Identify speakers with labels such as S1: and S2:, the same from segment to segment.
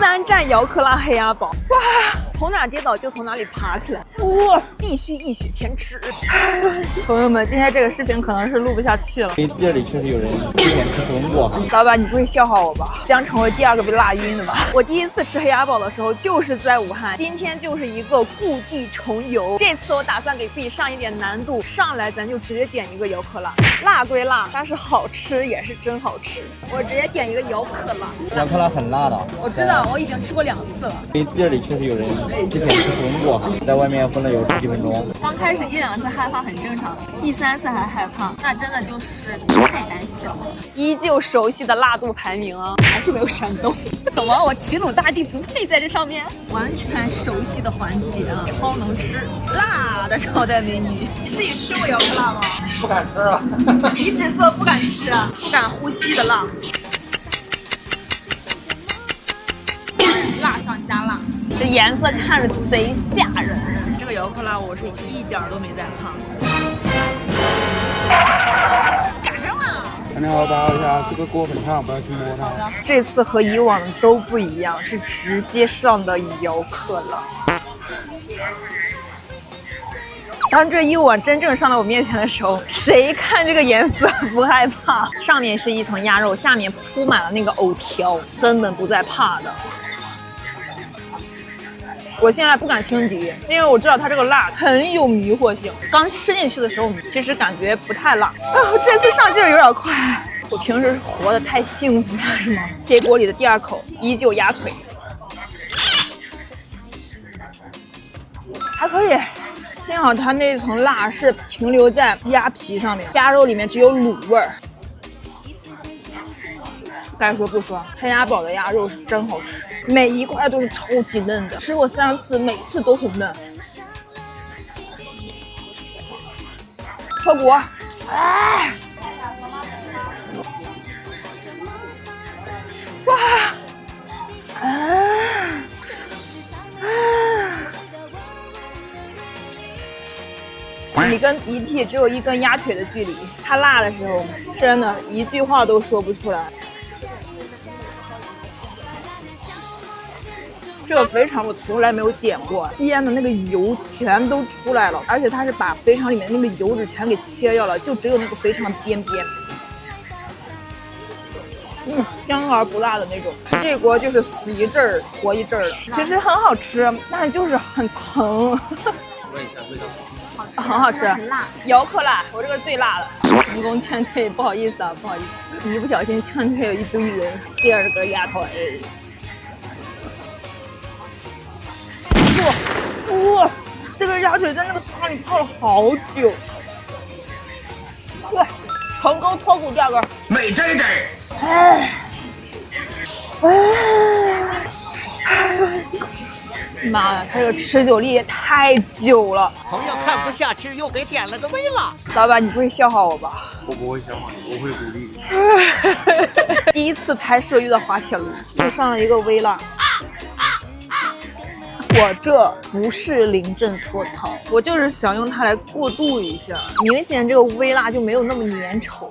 S1: 3站姚克拉黑鸭堡，哇！从哪跌倒就从哪里爬起来，哇！必须一雪前耻。朋友们，今天这个视频可能是录不下去了。
S2: 这里确实有人之前吃荤过。
S1: 老板，你不会笑话我吧？将成为第2个被辣晕的吧？我第一次吃黑鸭堡的时候就是在武汉，今天就是一个故地重游。这次我打算给自己上一点难度，上来咱就直接点一个姚克拉。辣归辣，但是好吃也是真好吃。我直接点一个姚克拉。
S2: 姚克拉很辣的，
S1: 我知道，我已经吃过2次了。
S2: 这里确实有人之前吃荤过，在外面荤了有10几分钟。
S1: 刚开始1、2次害怕很正常，第3次还害怕，那真的就是太胆小了。依旧熟悉的辣度排名啊，还是没有闪动。怎么我齐鲁大地不配在这上面？完全熟悉的环节啊，超能吃辣的招待美女。你自己吃过姚克拉吗？
S2: 不敢吃啊。
S1: 你只做不敢吃啊，不敢呼吸的辣。辣上加辣，这颜色看着贼吓人。这个姚克拉我是一点都没在怕。赶上了！
S3: 你好，把握一下，这个锅很烫，不要去摸它。
S1: 这次和以往的都不一样，是直接上的姚克拉。当这一碗真正上到我面前的时候，谁看这个颜色不害怕？上面是一层鸭肉，下面铺满了那个藕条，根本不在怕的。我现在不敢轻敌，因为我知道它这个辣很有迷惑性。刚吃进去的时候，其实感觉不太辣。这次上劲儿有点快。我平时活得太幸福了，是吗？这锅里的第2口依旧鸭腿，还可以。幸好它那一层辣是停留在鸭皮上面，鸭肉里面只有卤味儿。该说不说，黑鸭堡的鸭肉是真好吃，每一块都是超级嫩的，吃过3次，每次都很嫩。脱骨，哎，哇，你跟鼻涕只有1根鸭腿的距离，它辣的时候，真的一句话都说不出来。这个肥肠我从来没有点过，腌的那个油全都出来了，而且它是把肥肠里面那个油脂全给切掉了，就只有那个肥肠边边。香而不辣的那种，吃这锅就是死一阵儿活一阵儿的。其实很好吃，但是就是很疼。
S2: 问一下味道。
S1: 很好吃，很辣。姚克辣，我这个最辣了。成功劝退，不好意思啊，不好意思，一不小心劝退了一堆人。第2个鸭腿。哇，这个鸭腿在那个汤里泡了好久。哇，成功脱骨第2个。
S3: 美这个。
S1: 妈呀，它这个持久力也太久了。
S4: 朋友看不下去，又给点了个微辣。
S1: 老板，你不会笑话我吧？
S3: 我不会笑话你，我会鼓励你。
S1: 第1次拍摄遇到滑铁卢，又上了一个微辣。我这不是临阵脱逃，我就是想用它来过渡一下。明显这个微辣就没有那么粘稠。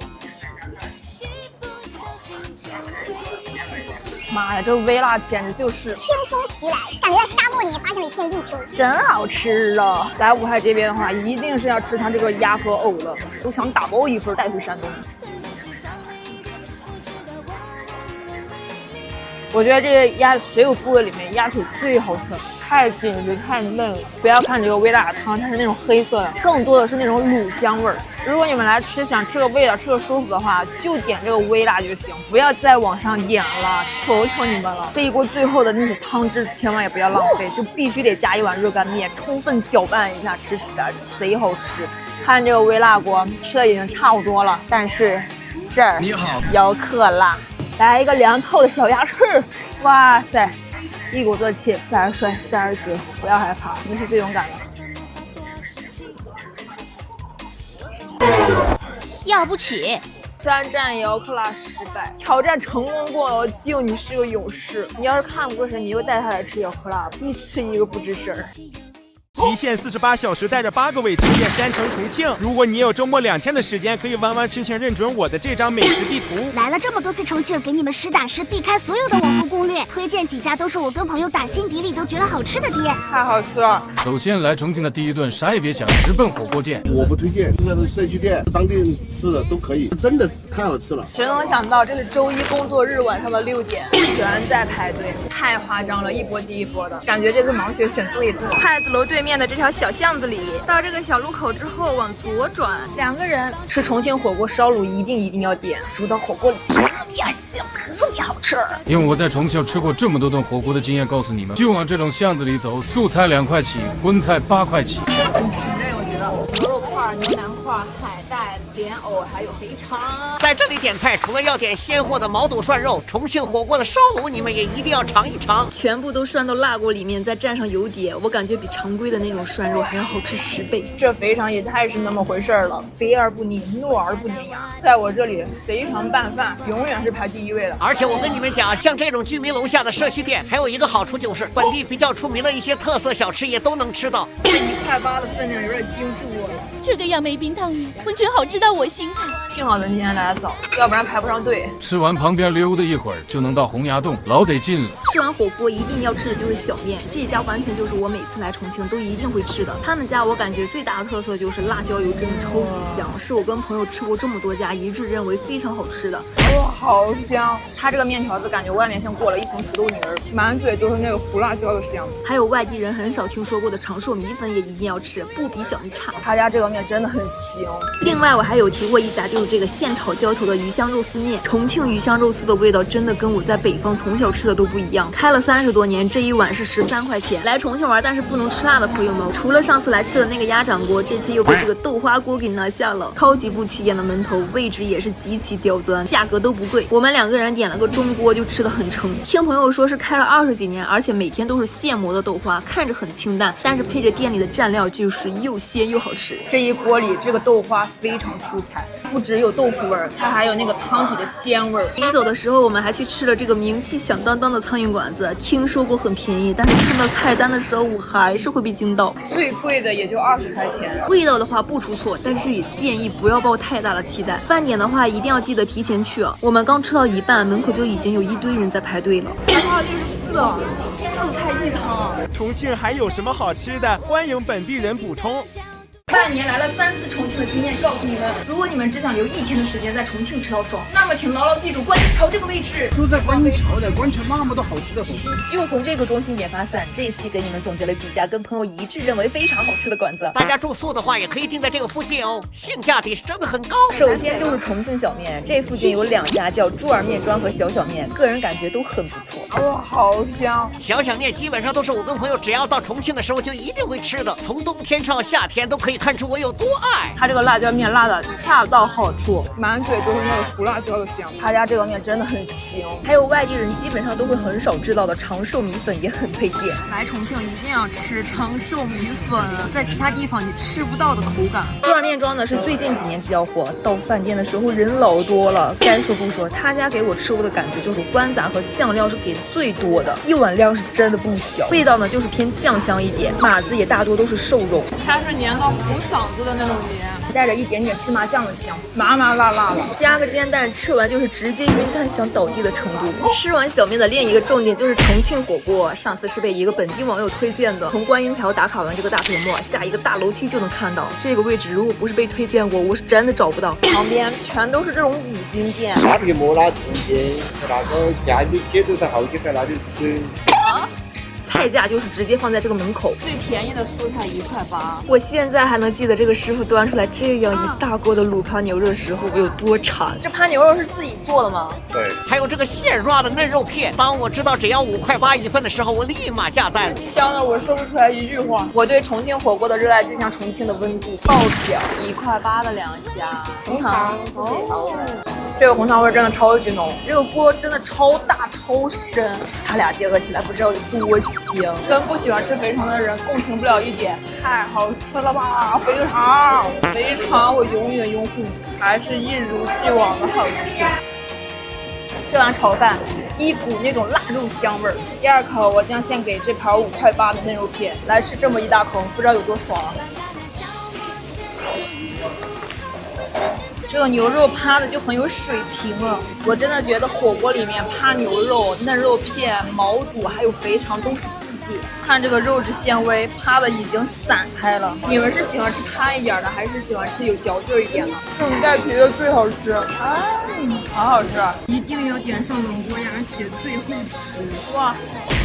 S1: 妈呀，这微辣简直就是
S5: 清风袭来，感觉在沙漠里面发现了一片绿洲，
S1: 真好吃啊！来武汉这边的话，一定是要吃它这个鸭和藕了，都想打包1份带回山东。我觉得这个鸭所有部位里面，鸭腿最好吃，太紧实太嫩了。不要看这个微辣的汤，它是那种黑色的，更多的是那种卤香味儿。如果你们来吃，想吃个味道，吃个舒服的话，就点这个微辣就行，不要再往上点了，求求你们了。这一锅最后的那些汤汁千万也不要浪费，就必须得加一碗热干面，充分搅拌一下，吃起来贼好吃。看这个微辣锅吃的已经差不多了，但是这儿
S3: 你好，
S1: 姚克辣。来一个凉透的小鸭翅，哇塞，一鼓作气，4R帅，4R贼，不要害怕，你是最勇敢的。
S5: 要不起。
S1: 3站姚克拉失败，挑战成功过了，敬你是个勇士。你要是看不过神，你就带他来吃姚克拉，一吃一个不吱声儿。
S6: 极限48小时带着8个位直接山城重庆。如果你有周末2天的时间，可以完完全全认准我的这张美食地图。
S5: 来了这么多次重庆，给你们实打实避开所有的网红攻略，推荐几家都是我跟朋友打心底里都觉得好吃的店。
S1: 太好吃了！
S7: 首先来重庆的第一顿，啥也别想，直奔火锅店。
S3: 我不推荐，这个社区店，当地人吃的都可以，真的太好吃了。
S1: 谁能想到这是周一工作日晚上的6点，全在排队，太夸张了，一波接一波的，感觉这次盲选选对了。太子楼对面的这条小巷子里，到这个小路口之后往左转，2个人吃重庆火锅烧卤一定要点，煮到火锅里特别香，特别好吃。
S7: 用我在重庆吃过这么多顿火锅的经验告诉你们，就往这种巷子里走，素菜2块起，荤菜8块起。
S1: 很吃这我觉得牛肉块、牛腩块、海带、莲藕还有肥肠。
S4: 在这里点菜，除了要点鲜货的毛肚涮肉，重庆火锅的烧卤你们也一定要尝一尝。
S8: 全部都涮到辣锅里面，再蘸上油碟，我感觉比常规的那种涮肉还要好吃10倍。
S1: 这肥肠也太是那么回事了，肥而不腻，糯而不粘牙。在我这里，肥肠拌饭永远是排第1位的。
S4: 而且我跟你们讲，像这种居民楼下的社区店，还有一个好处就是本地比较出名的一些特色小吃也都能吃到。
S1: 这1块8的分量有点惊住我了。
S9: 这个杨梅冰汤鱼，温泉好吃到我心坎。
S1: 幸好咱今天来的早，要不然排不上队。
S7: 吃完旁边溜达一会儿，就能到洪崖洞，老得劲了。
S8: 吃完火锅一定要吃的就是小面，这家完全就是我每次来重庆都一定会吃的。他们家我感觉最大的特色就是辣椒油真的超级香，是我跟朋友吃过这么多家一致认为非常好吃的。
S1: 哇，好香！它这个面条子感觉外面像裹了一层土豆泥儿，满嘴都是那个胡辣椒的香。
S8: 还有外地人很少听说过的长寿米粉也一定要吃，不比小米差。
S1: 他家这个面真的很香。
S8: 另外我还有提过一家，就是这个现炒浇头的鱼香肉丝面。重庆鱼香肉丝的味道真的跟我在北方从小吃的都不一样。开了30多年，这一碗是13块钱。来重庆玩但是不能吃辣的朋友们，除了上次来吃的那个鸭掌锅，这次又被这个豆花锅给拿下了。超级不起眼的门头，位置也是极其刁钻，价格都不贵。我们2个人点了个中锅就吃得很撑。听朋友说是开了20几年，而且每天都是现磨的豆花，看着很清淡，但是配着店里的蘸料就是又鲜又好吃。
S1: 这一锅里这个豆花非常出彩，不只有豆腐味儿，它还有那个汤体的鲜味儿。
S8: 临走的时候我们还去吃了这个名气响当当的苍蝇馆子，听说过很便宜，但是看到菜单的时候我还是会被惊到。
S1: 最贵的也就20块钱。
S8: 味道的话不出错，但是也建议不要抱太大的期待。饭点的话一定要记得提前去啊。我们刚吃到一半，门口就已经有一堆人在排队了。
S1: 哇，64菜一汤。
S6: 重庆还有什么好吃的？欢迎本地人补充。
S8: 半年来了3次重庆的经验告诉你们，如果你们只想留1天的时间在重庆吃到爽，那么请牢牢记住观音桥这个位置。
S3: 就在观音桥的，观潮那么多好吃的火锅。
S9: 就从这个中心点发散，这一期给你们总结了几家跟朋友一致认为非常好吃的馆子。
S4: 大家住宿的话也可以定在这个附近哦，性价比是真的很高。
S9: 首先就是重庆小面，这附近有2家叫猪耳面庄和小小面，个人感觉都很不错。
S1: 哇，好香！
S4: 小小面基本上都是我跟朋友只要到重庆的时候就一定会吃的，从冬天到夏天都可以看出我有多爱。
S1: 它这个辣椒面辣的恰到好处，满嘴都是那个胡辣椒的香。他家这个面真的很香。
S9: 还有外地人基本上都会很少知道的长寿米粉也很推荐。
S8: 来重庆一定要吃长寿米粉，在其他地方你吃不到的口感。
S9: 猪耳面庄呢是最近几年比较火，到饭店的时候人老多了。该说不说，他家给我吃过的感觉就是关杂和酱料是给的最多的，一碗量是真的不小。味道呢就是偏酱香一点，码子也大多都是瘦肉。
S1: 它是粘到糊嗓子的那种粘，带着一点点芝麻酱的香，麻麻辣辣的。
S9: 加个煎蛋，吃完就是直接晕碳想倒地的程度。吃完小面的另一个重点就是重庆火锅，上次是被一个本地网友推荐的。从观音桥打卡完这个大腿末，下一个大楼梯就能看到。这个位置如果不是被推荐过，我是真的找不到。旁边全都是这种五金店。
S2: 拉皮馍啦、重庆那个家里街头上好几块那里是。
S8: 菜价就是直接放在这个门口，
S1: 最便宜的蔬菜1块8。
S8: 我现在还能记得这个师傅端出来这样一大锅的卤扒牛肉时候我有多馋。
S9: 这扒牛肉是自己做的吗？
S2: 对。
S4: 还有这个现抓的嫩肉片，当我知道只要5块8一份的时候，我立马下单。
S1: 香的我说不出来一句话。我对重庆火锅的热爱就像重庆的温度，爆表。1块8的2虾，红糖。这个红糖味真的超级浓，这个锅真的超大超深，它俩结合起来不知道有多香。跟不喜欢吃肥肠的人共情不了一点，太好吃了吧！肥肠我永远拥护，还是一如既往的好吃。这碗炒饭一股那种腊肉香味儿。第二口我将献给这盘5块8的嫩肉片，来吃这么一大口，不知道有多爽啊！这个牛肉趴的就很有水平啊！我真的觉得火锅里面趴牛肉、嫩肉片、毛肚还有肥肠都是必点。看这个肉质纤维，趴的已经散开了。你们是喜欢吃趴一点的，还是喜欢吃有嚼劲一点的？这种带皮的最好吃，好好吃！一定要点上冷锅鸭血，最后吃。哇，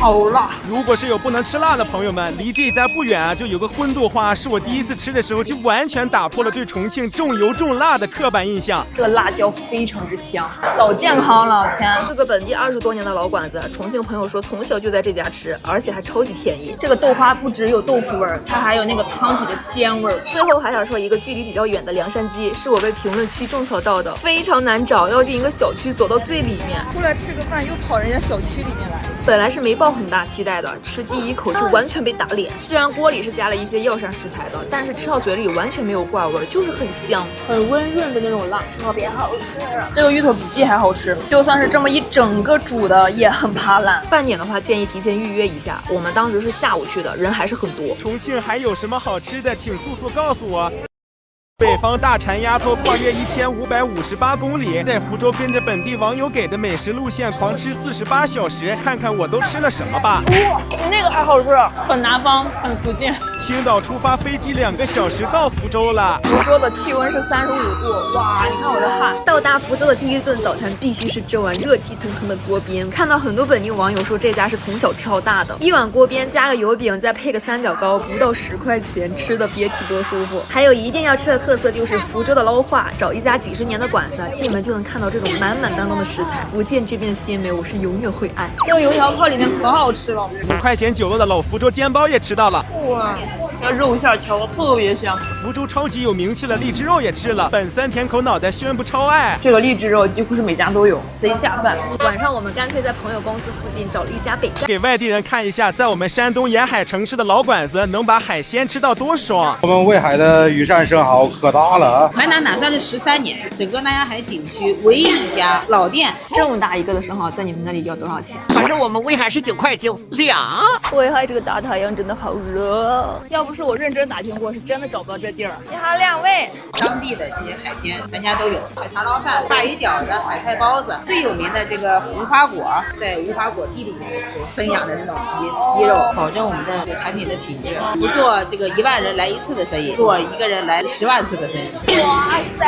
S1: 好辣！
S6: 如果是有不能吃辣的朋友们，离这家不远啊，就有个荤豆花，是我第一次吃的时候就完全打破了对重庆重油重辣的刻板印象。
S1: 这个辣椒非常之香，老健康了，天！
S9: 这个本地20多年的老馆子，重庆朋友说从小就在这家吃，而且还超级便宜。
S1: 这个豆花不只有豆腐味儿，它还有那个汤底的鲜味儿。
S9: 最后还想说一个距离比较远的凉山鸡，是我被评论区种草到的，非常难找，要进一个小区走到最里面，
S1: 出来吃个饭又跑人家小区里面来。
S9: 本来是没抱很大期待的，吃第一口就完全被打脸。虽然锅里是加了一些药膳食材的，但是吃到嘴里完全没有怪味，就是很香，
S1: 很温润的那种辣，特别好吃。这个芋头比鸡还好吃，就算是这么一整个煮的也很怕烂。
S9: 饭点的话建议提前预约一下，我们当时是下午去的，人还是很多。
S6: 重庆还有什么好吃的，请速速告诉我。北方大馋丫头跨越1558公里，在福州跟着本地网友给的美食路线狂吃48小时，看看我都吃了什么吧。
S1: 哇，那个还好吃，很南方，很福建。
S6: 青岛出发，飞机2个小时到福州了。
S1: 福州的气温是35度，哇，你看我的汗。
S9: 到达福州的第一顿早餐必须是这碗热气腾腾的锅边。看到很多本地网友说这家是从小吃到大的，一碗锅边加个油饼，再配个三角糕，不到10块钱，吃的别提多舒服。还有一定要吃的特色就是福州的捞化，找一家几10年的馆子，进门就能看到这种满满当当的食材。福建这边的鲜美，我是永远会爱。
S1: 这个油条泡里面可好吃了
S6: ，5块钱9个的老福州煎包也吃到了。
S1: 哇，这肉馅调的特别香。
S6: 福州超级有名气的荔枝肉也吃了，本酸甜口脑袋宣布超爱。
S1: 这个荔枝肉几乎是每家都有，贼下饭。
S9: 晚上我们干脆在朋友公司附近找了一家北家，
S6: 给外地人看一下，在我们山东沿海城市的老馆子能把海鲜吃到多爽。
S2: 我们威海的羽山生蚝可大了啊！
S10: 海南南山是13年，整个南洋海景区唯一一家老店。
S1: 这么大一个的生蚝，在你们那里要多少钱？
S4: 反正我们威海是9块9两。
S9: 威海这个大太阳真的好热，
S1: 要不是我认真打听过，是真的找不到这地儿。你好，2位。
S10: 当地的这些海鲜全家都有，海茶捞饭、鲅鱼饺子、海菜包子，最有名的这个无花果，在无花果地里面有生养的那种鸡肉，保证我们的这个产品的品质，不做这个1万人来1次的生意，做1个人来10万次的生意。
S1: 哇塞，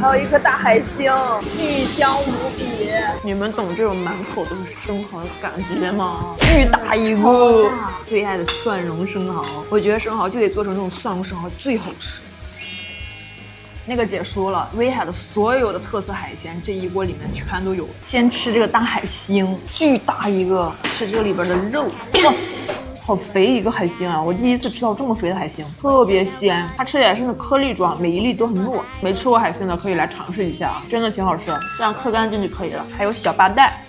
S1: 还有一颗大海星，巨香无比。你们懂这种满口都是生蚝的感觉吗？巨大一个，最爱的蒜蓉生蚝，我觉得生蚝就得做成这种蒜蓉生蚝最好吃。那个姐说了，威海的所有的特色海鲜这一锅里面全都有。先吃这个大海星，巨大一个，吃这里边的肉，哇，好肥一个海星啊！我第一次吃到这么肥的海星，特别鲜，它吃起来是那颗粒状，每一粒都很糯。没吃过海星的可以来尝试一下，真的挺好吃，这样嗑干净就可以了。还有小巴带。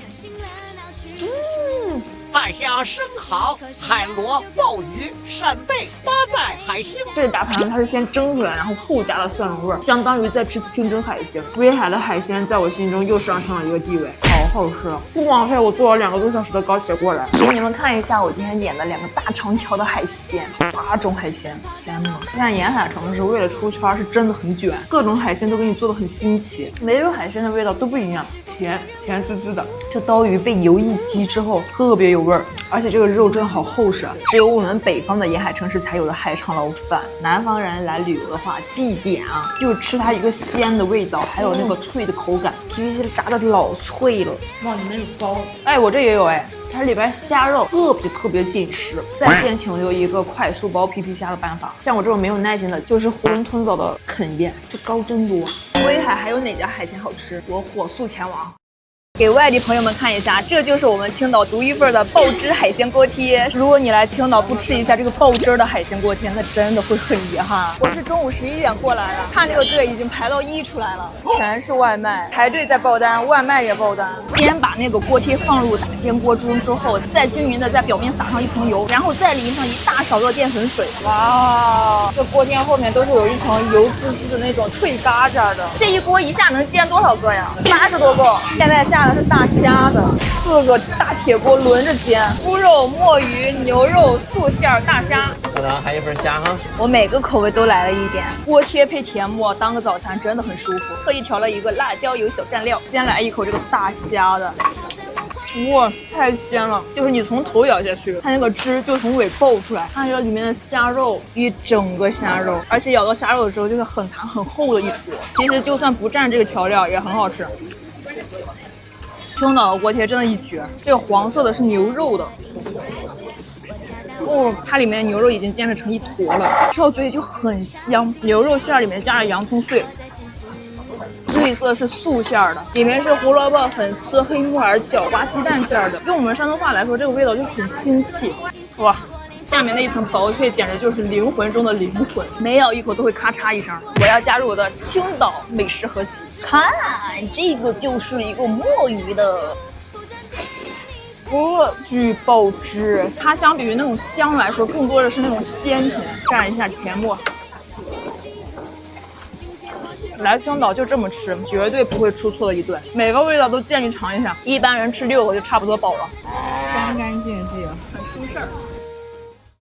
S4: 饭香生蚝、海螺、鲍鱼、扇贝、巴带、海星。
S1: 这大盘它是先蒸出来，然后后加了蒜蓉味，相当于在吃清蒸海鲜。威海的海鲜在我心中又上升了一个地位，好好吃。不枉费我坐了2个多小时的高铁过来。给你们看一下我今天点的2个大长条的海鲜，8种海鲜。天呐，现在沿海城市为了出圈是真的很卷，各种海鲜都给你做的很新奇，每种海鲜的味道都不一样，甜滋滋的。这刀鱼被油一激之后特别有味儿，而且这个肉真好厚实，只有我们北方的沿海城市才有的海肠捞饭。南方人来旅游的话必点啊，就是吃它一个鲜的味道，还有那个脆的口感，皮皮虾炸的老脆了。哇，里面有包，哎，我这也有哎。它里边虾肉特别紧实。在线请留一个快速剥皮皮虾的办法，像我这种没有耐心的，就是囫囵吞枣的啃一遍。这膏真多。威海还有哪家海鲜好吃？我火速前往。给外地朋友们看一下，这就是我们青岛独一份的爆汁海鲜锅贴。如果你来青岛不吃一下这个爆汁的海鲜锅贴，那真的会很遗憾。我是中午11点过来的，看这个队已经排到1出来了，全是外卖，排队在爆单，外卖也爆单。先把那个锅贴放入打煎锅中之后，再均匀的在表面撒上一层油，然后再淋上一大勺的淀粉水。哇，这锅贴后面都是有一层油滋滋的那种脆嘎渣的。这一锅一下能煎多少个呀？80多个。现在下下的是大虾的，4个大铁锅轮着煎，猪肉、墨鱼、牛肉、素馅儿、大虾。
S2: 可能还有一份虾哈。
S1: 我每个口味都来了一点，锅贴配甜沫当个早餐真的很舒服。特意调了一个辣椒油小蘸料，先来一口这个大虾的。哇，太鲜了！就是你从头咬下去，它那个汁就从尾爆出来，看这里面的虾肉，一整个虾肉，而且咬到虾肉的时候就是很弹很厚的一坨。其实就算不蘸这个调料也很好吃。青岛的锅贴真的一绝，这个黄色的是牛肉的。哦，它里面牛肉已经煎成一坨了，吃到嘴里就很香。牛肉馅里面加了洋葱碎。绿色是素馅的，里面是胡萝卜、粉丝、黑木耳、角瓜、鸡蛋馅的。用我们山东话来说，这个味道就很清气。哇，下面那一层薄脆简直就是灵魂中的灵魂，每咬一口都会咔嚓一声。我要加入我的青岛美食合集，看，这个就是一个墨鱼的。巨爆汁，它相比于那种香来说，更多的是那种鲜甜。蘸一下甜沫。来青岛就这么吃，绝对不会出错的一顿，每个味道都建议尝一下。一般人吃6个就差不多饱了，
S10: 干干净净，
S1: 很舒适。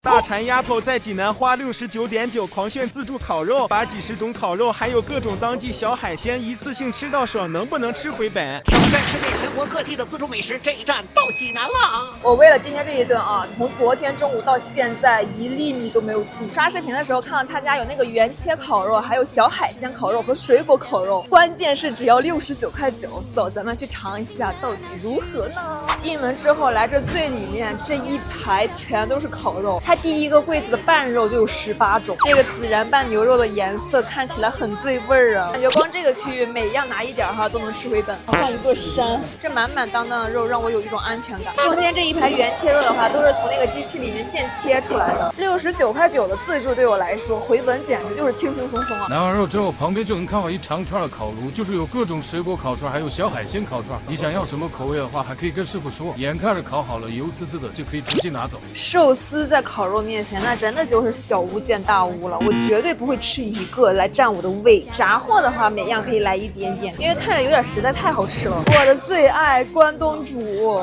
S6: 大馋丫头在济南花69.9狂炫自助烤肉，把几十种烤肉还有各种当季小海鲜一次性吃到爽，能不能吃回本？
S4: 挑战吃遍全国各地的自助美食，这一站到济南了。
S1: 我为了今天这一顿啊，从昨天中午到现在1粒米都没有进。刷视频的时候看到他家有那个原切烤肉，还有小海鲜烤肉和水果烤肉，关键是只要69.9块。走，咱们去尝一下到底如何呢？进门之后来这最里面这一排全都是烤肉。它第一个柜子的拌肉就有18种，这个孜然拌牛肉的颜色看起来很对味儿啊，感觉光这个区域每样拿一点哈都能吃回本，像一座山。这满满当当的肉让我有一种安全感。中间这一排原切肉的话，都是从那个机器里面现切出来的。69.9块的自助对我来说回本简直就是轻轻松松啊！
S7: 拿完肉之后，旁边就能看到一长串的烤炉，就是有各种水果烤串，还有小海鲜烤串。你想要什么口味的话，还可以跟师傅说，眼看着烤好了，油滋滋的，就可以直接拿走。
S1: 寿司在烤肉面前，那真的就是小巫见大巫了。我绝对不会吃一个来占我的胃。炸货的话，每样可以来一点点，因为看着有点实在太好吃了。我的最爱关东煮。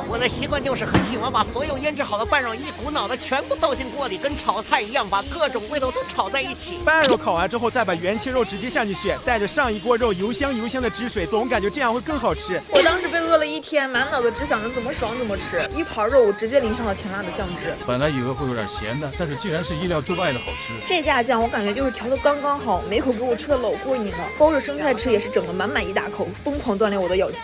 S4: 我的习惯就是很喜欢把所有腌制好的拌肉一股脑的全部倒进锅里，跟炒菜一样，把各种味道都炒在一起。
S6: 拌肉烤完之后，再把原切肉直接下进去，带着上一锅肉油香的汁水，总感觉这样会更好吃。
S1: 我当时被饿了一天，满脑子只想着怎么爽怎么吃。一盘肉我直接淋上了甜辣的酱汁，
S7: 本来以为会有点咸的，但是竟然是意料之外的好吃。
S1: 这家酱我感觉就是调的刚刚好，每口给我吃的老过瘾了。包着生菜吃也是整了满满一大口，疯狂锻炼我的咬肌。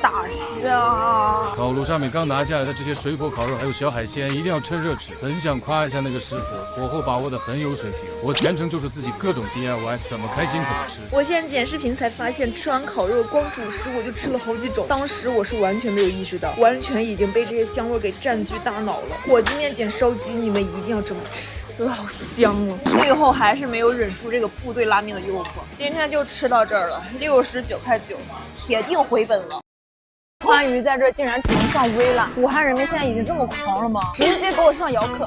S1: 大虾，
S7: 烤炉上面刚拿下来的这些水果烤肉还有小海鲜，一定要趁热吃。很想夸一下那个师傅，火候把握的很有水平。我全程就是自己各种 DIY， 怎么开心怎么吃。
S1: 我现在剪视频才发现，吃完烤肉光主食我就吃了好几种，当时我是完全没有意识到，完全已经被这些香味给占据大脑了。火鸡面卷烧鸡，你们一定要这么吃。老香了，最后还是没有忍住这个部队拉面的诱惑，今天就吃到这儿了，69.9块，铁定回本了。川渝在这竟然只能上微辣，武汉人民现在已经这么狂了吗？直接给我上姚客，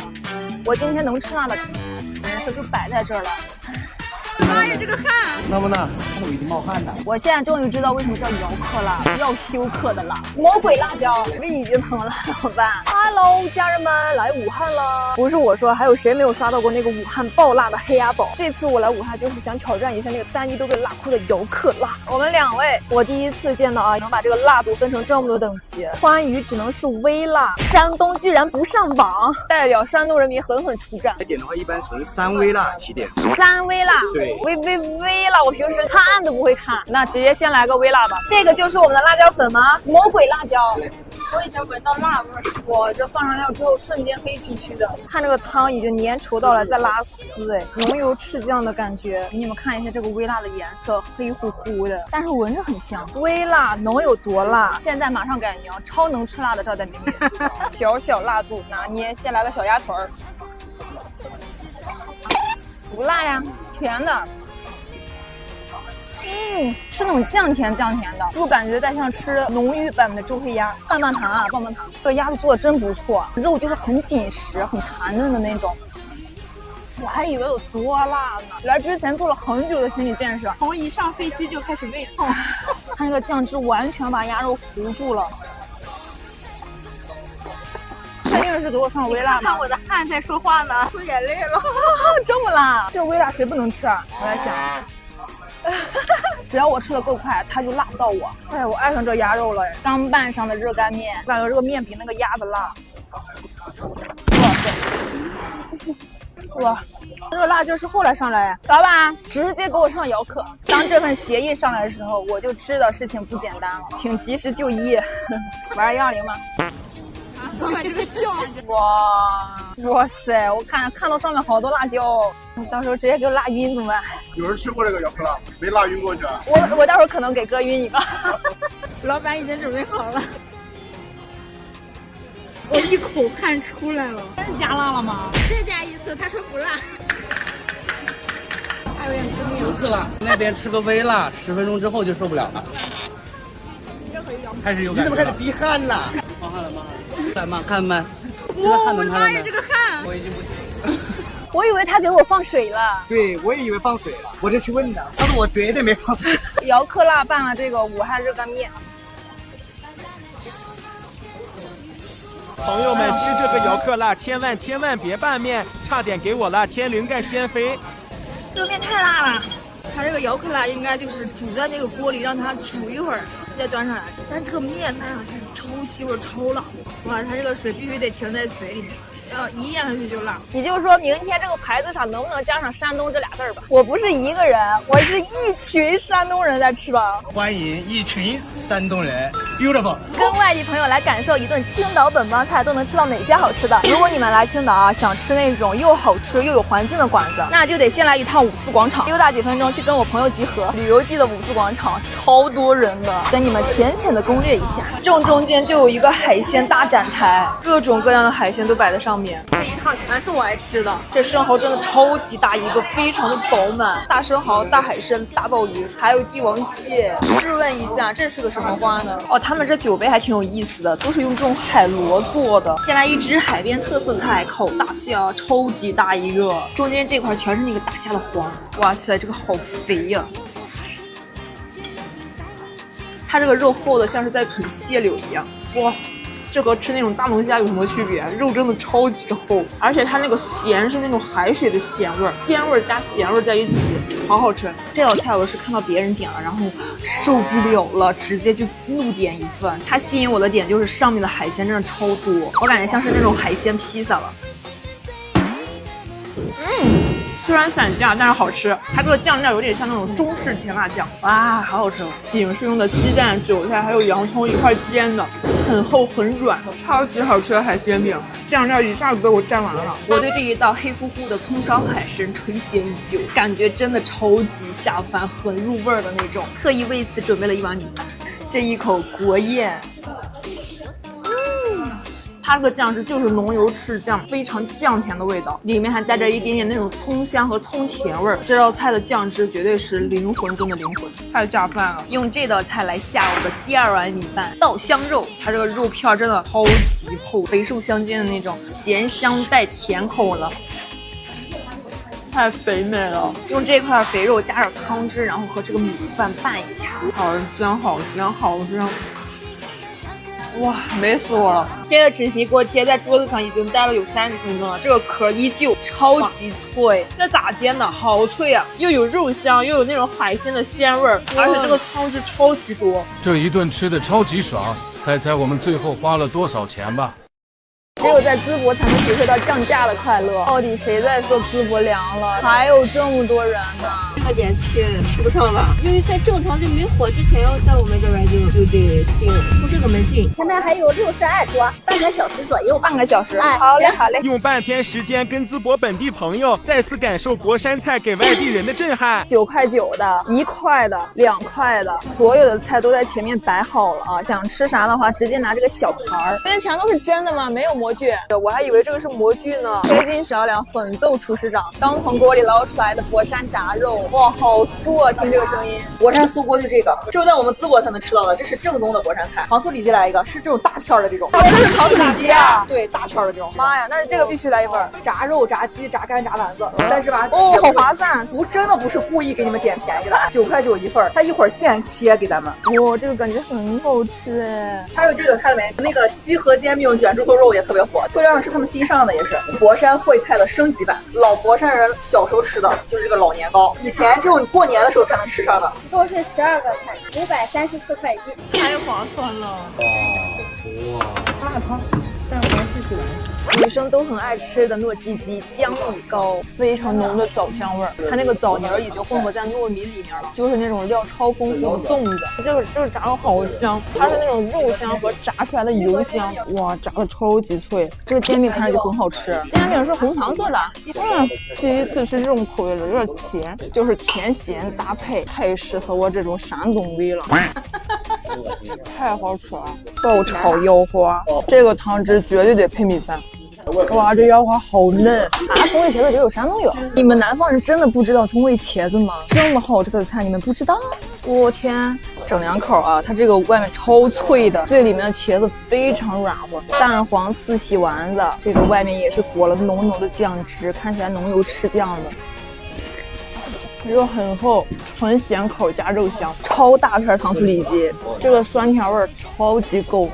S1: 我今天能吃辣的人设就摆在这儿了。妈呀，这个汗！
S2: 那不呢？我已经冒汗了。
S1: 我现在终于知道为什么叫姚客辣，要休克的辣，魔鬼辣椒，胃已经疼了，怎么办 ？Hello， 家人们，来武汉了！不是我说，还有谁没有刷到过那个武汉爆辣的黑鸭堡？这次我来武汉就是想挑战一下那个单一都被辣哭的姚客辣。我们2位，我第一次见到啊，能把这个辣度分成这么多等级。川渝只能是微辣，山东居然不上榜，代表山东人民狠狠出战。
S2: 点的话，一般从3微辣起点。
S1: 3微辣，
S2: 对。
S1: 微辣，我平时看都不会看，那直接先来个微辣吧。这个就是我们的辣椒粉吗？魔鬼辣椒，我已经闻到辣味儿。我这放上料之后，瞬间黑黢黢的。看这个汤已经粘稠到了，在拉丝，哎，浓油赤酱的感觉。给你们看一下这个微辣的颜色，黑乎乎的，但是闻着很香。微辣能有多辣？现在马上改名，超能吃辣的赵在明明。小辣度拿捏，先来个小鸭腿儿。不辣呀，甜的。是那种酱甜的，就感觉在像吃浓郁版的周黑鸭。棒棒糖啊，棒棒糖，这个鸭子做的真不错，肉就是很紧实、很弹嫩的那种。我还以为有多辣呢。来之前做了很久的心理建设，
S11: 从一上飞机就开始胃痛。
S1: 它那个酱汁完全把鸭肉糊住了。确定是给我上微辣吗？
S11: 看我的汗在说话呢，出眼泪了。
S1: 这么辣，这微辣谁不能吃啊？我在想，只要我吃的够快，它就辣不到我。哎，我爱上这鸭肉了。刚拌上的热干面，感觉这个面比那个鸭子辣。哇塞！哇，这个辣劲是后来上来，老板直接给我上姚客。当这份协议上来的时候，我就知道事情不简单了，请及时就医。玩120吗？
S11: 老板这个笑，
S1: 哇塞！我看到上面好多辣椒，到时候直接给我辣晕怎么办？
S3: 有人吃过这个姚克辣，没辣晕过去啊？
S1: 我待会儿可能给哥晕一个。
S11: 老板已经准备好了。我一口汗出来了，真加辣了吗？再加一次，他说不辣。还有点吃面。
S2: 不是辣，那边吃个微辣，10分钟之后就受不了了。开始有感觉了。你怎么开始滴汗了？冒汗了，冒汗了。来嘛，看没？
S11: 哇，我妈呀，这个汗！
S2: 我已经不行。
S1: 我以为他给我放水了。
S2: 对，我也以为放水了，我就去问的，但是我绝对没放水。
S1: 姚克辣拌了这个武汉热干面。
S6: 朋友们，吃这个姚克辣千万别拌面，差点给我辣天灵盖先飞。
S1: 这个面太辣了，它这个姚克辣应该就是煮在那个锅里，让它煮一会儿再端上来。但这个面拌上去超吸味超辣，哇！它这个水必须得停在嘴里面，要一咽下去就辣。也就是说明天这个牌子上能不能加上山东这俩字儿吧？我不是一个人，我是一群山东人在吃吧。
S2: 欢迎一群山东人 ，beautiful。
S9: 跟外地朋友来感受一顿青岛本帮菜都能吃到哪些好吃的。如果你们来青岛啊，想吃那种又好吃又有环境的馆子，那就得先来一趟五四广场，溜达几分钟去跟我朋友集合。旅游季的五四广场超多人的，跟你们浅的攻略一下。正中间就有一个海鲜大展台，各种各样的海鲜都摆在上面。这一趟全是我爱吃的。这生蚝真的超级大一个，非常的饱满。大生蚝、大海参、大鲍鱼，还有帝王蟹。试问一下，这是个什么花呢？哦，他们这酒杯还挺有意思的，都是用这种海螺做的。先来一只海边特色菜，烤大虾，超级大一个，中间这块全是那个大虾的黄。哇塞，这个好肥呀！它这个肉厚的像是在啃蟹柳一样，哇！这和吃那种大龙虾有什么区别？肉真的超级厚，而且它那个咸是那种海水的咸味儿，鲜味加咸味在一起，好好吃。这道菜我是看到别人点了，然后受不了了，直接就怒点一份。它吸引我的点就是上面的海鲜真的超多，我感觉像是那种海鲜披萨了。
S1: 虽然散架，但是好吃。它这个酱料有点像那种中式甜辣酱，哇，好好吃！饼是用的鸡蛋、韭菜还有洋葱一块煎的，很厚很软，超级好吃的海鲜饼。酱料一下子被我蘸完了。
S9: 我对这一道黑乎乎的葱烧海参垂涎已久，感觉真的超级下饭，很入味儿的那种。特意为此准备了一碗米饭，这一口国宴。
S1: 它这个酱汁就是浓油赤酱，非常酱甜的味道，里面还带着一点点那种葱香和葱甜味儿。这道菜的酱汁绝对是灵魂中的灵魂，太下饭了。
S9: 用这道菜来下我的第二碗米饭，稻香肉，它这个肉片真的超级厚，肥瘦相间的那种，咸香带甜口了。太肥美了，用这块肥肉加点汤汁，然后和这个米饭拌一下，
S1: 好香好香好香。哇，美死我了！
S9: 这个纸皮锅贴在桌子上已经待了有30分钟了，这个壳依旧超级脆。
S1: 这咋煎的？好脆啊！又有肉香，又有那种海鲜的鲜味儿，而且这个汤汁超级多。
S7: 这一顿吃的超级爽，猜猜我们最后花了多少钱吧？
S1: 只有在淄博才能体会到降价的快乐。到底谁在说淄博凉了？还有这么多人呢！
S11: 快点去，吃不上了。由于在正常就没火之前，要在我们这边就得订，从这个门进。
S5: 前面还有62桌，半个小时左右。
S9: 半个小时。
S5: 哎，
S9: 好嘞好嘞。
S6: 用半天时间跟淄博本地朋友再次感受博山菜给外地人的震撼。
S1: 9块9的，1块的，2块的，所有的菜都在前面摆好了啊！想吃啥的话，直接拿这个小盘儿。这些全都是真的吗？没有模具，我还以为这个是模具呢。黑金少两，狠揍厨师长。刚从锅里捞出来的博山炸肉，哇，好酥啊！听这个声音。
S9: 博山酥锅就这个，只有在我们淄博才能吃到的，这是正宗的博山菜。糖醋里脊来一个，是这种大片的这种。
S1: 我这是糖
S9: 糖醋里脊啊，对，大圈的这种。妈呀，那这个必须来一份。炸肉、炸鸡、炸肝、炸丸子，38哦，好划算！真的不是故意给你们点便宜的，9块9一份，他一会儿现切给咱们。哇，这个感觉很好吃哎。还有这个看了没？那个西河煎饼卷猪头肉也特别火，会让是他们新上的，也是博山烩菜的升级版。老博山人小时候吃的就是这个老年糕，以前只有过年的时候才能吃上的。
S5: 一共是12个菜，534块1，
S9: 太划算了。
S2: 哇，
S9: 大汤蛋黄4喜丸。女生都很爱吃的糯叽叽姜米糕，非常浓的枣香味儿，它那个枣泥已经混合在糯米里面了，就是那种料超丰富的粽子。这个炸的好香，它是那种肉香和炸出来的油香，哇，炸的超级脆。这个煎饼看着就很好吃，煎饼是红糖做的，第一次吃这种口味的，有点甜，就是甜咸搭配，太适合我这种山东胃了。太好吃了，爆炒腰花，这个汤汁绝对得配米饭。哇，这腰花好嫩啊！葱味茄子只有山东有，你们南方人真的不知道葱味茄子吗？这么好吃的菜你们不知道？我天，整2口啊！它这个外面超脆的，最里面的茄子非常软和。蛋黄4喜丸子，这个外面也是裹了浓浓的酱汁，看起来浓油赤酱的。肉很厚，纯咸口加肉香，超大片糖醋里脊，这个酸甜味超级够。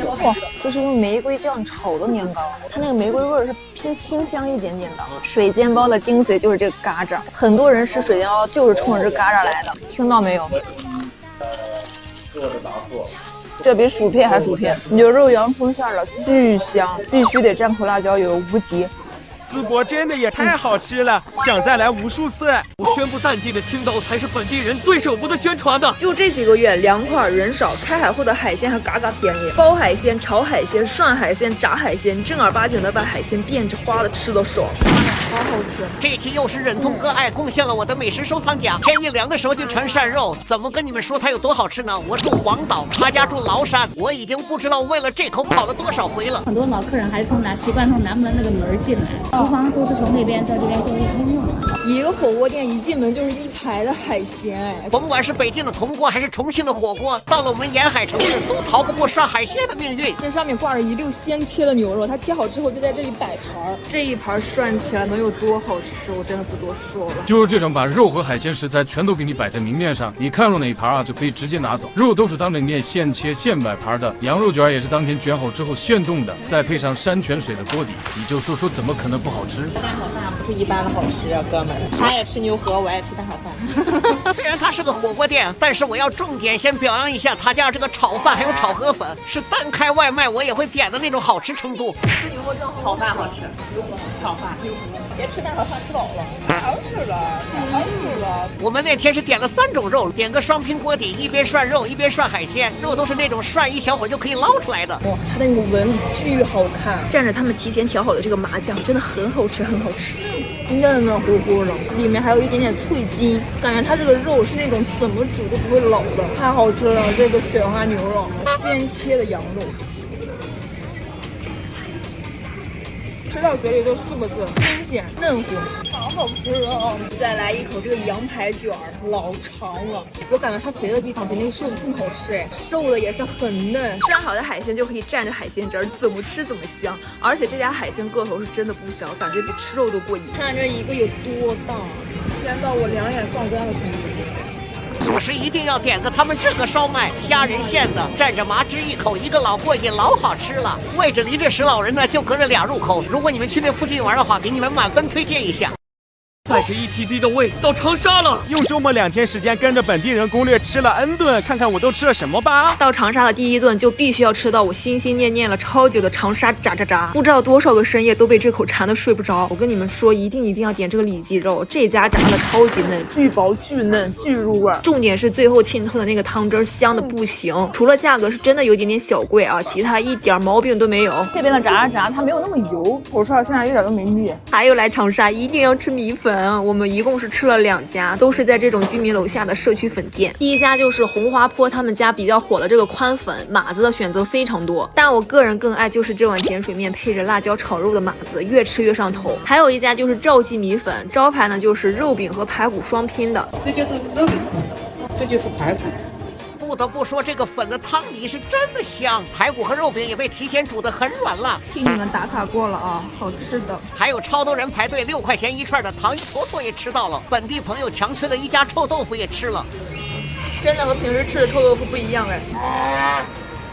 S9: 哇，这是用玫瑰酱炒的年糕，它那个玫瑰味是偏清香一点点的。水煎包的精髓就是这个嘎吱，很多人吃水煎包就是冲着这嘎吱来的，听到没有？这比薯片还薯片，牛肉洋葱馅的，巨香，必须得蘸口辣椒油，无敌。
S6: 淄博真的也太好吃了，想再来无数次。
S12: 我宣布淡季的青岛才是本地人最舍不得宣传的。
S8: 就这几个月，凉快人少，开海后的海鲜还嘎嘎便宜，包海鲜、炒海鲜、涮海鲜、炸海鲜，正儿八经的把海鲜变着花的吃到爽。
S9: 好好吃！
S4: 这期又是忍痛割爱贡献了我的美食收藏夹。天一凉的时候就馋涮肉，怎么跟你们说它有多好吃呢？我住黄岛，他家住崂山，我已经不知道为了这口跑了多少回了。
S11: 很多老客人还是习惯从南门那个门进来，厨房都是从那边到这边共用。
S9: 一个火锅店一进门就是一排的海鲜，哎，
S4: 甭管是北京的铜锅还是重庆的火锅，到了我们沿海城市都逃不过涮海鲜的命运。
S9: 这上面挂着一溜鲜切的牛肉，它切好之后就在这里摆盘，这一盘涮起来能有多好吃，我真的不多说了。
S7: 就是这种把肉和海鲜食材全都给你摆在明面上，你看中哪一盘啊就可以直接拿走。肉都是当着面现切现摆盘的，羊肉卷也是当天卷好之后现冻的，再配上山泉水的锅底，你就说怎么可能不好吃？
S11: 蛋炒饭不是一般的好吃啊，哥们儿，他也吃牛河，我爱吃蛋炒饭。
S4: 虽然它是个火锅店，但是我要重点先表扬一下他家这个炒饭还有炒河粉，是单开外卖我也会点的那种好吃程度。
S11: 炒饭好吃，炒饭，别吃蛋炒饭吃饱了，好吃了，好吃了。
S4: 我们那天是点了3种肉，点个双拼锅底，一边涮肉一边涮海鲜，肉都是那种涮一小会就可以捞出来的。
S9: 哇，它的那个纹理巨好看，
S8: 蘸着他们提前调好的这个麻酱，真的很好吃，很好吃。
S9: 嫩嫩乎乎的，里面还有一点点脆筋，感觉它这个肉是那种怎么煮都不会老的，太好吃了。这个雪花牛肉，鲜切的羊肉，吃到嘴里就4个字：新鲜嫩乎，好好吃啊！再来一口这个羊排卷，老长了，我感觉它肥的地方比那个瘦的更好吃哎，瘦的也是很嫩。
S8: 涮好的海鲜就可以蘸着海鲜汁儿，怎么吃怎么香。而且这家海鲜个头是真的不小，感觉比吃肉都过瘾。
S9: 看这一个有多大，鲜到我两眼放光的程度。
S4: 主食一定要点个他们这个烧麦，虾仁馅的，蘸着麻汁一口，一个老过瘾，老好吃了。位置离这10老人呢就隔着2入口，如果你们去那附近玩的话，给你们满分推荐一下。
S12: 带着1TB 的胃到长沙了，
S6: 用周末2天时间跟着本地人攻略吃了 N 顿，看看我都吃了什么吧。
S8: 到长沙的第一顿就必须要吃到我心心念念了超久的长沙炸炸炸，不知道多少个深夜都被这口馋得睡不着。我跟你们说，一定要点这个里脊肉，这家炸的超级嫩，巨薄巨嫩巨入味，重点是最后浸透的那个汤汁香的不行。除了价格是真的有点小贵啊，其他一点毛病都没有。
S9: 这边的炸它没有那么油，我吃到现在一点都没腻。
S8: 还有来长沙一定要吃米粉。我们一共是吃了2家，都是在这种居民楼下的社区粉店。第一家就是红花坡他们家比较火的这个宽粉，码子的选择非常多，但我个人更爱就是这碗碱水面配着辣椒炒肉的码子，越吃越上头。还有一家就是赵记米粉，招牌呢就是肉饼和排骨双拼的。
S10: 这就是肉饼，这就是排骨。
S4: 不得不说，这个粉的汤底是真的香，排骨和肉饼也被提前煮得很软了。
S1: 替你们打卡过了啊，好吃的。
S4: 还有超多人排队6块钱一串的糖衣坨坨也吃到了，本地朋友强推的一家臭豆腐也吃了。
S1: 真的和平时吃的臭豆腐不一样哎。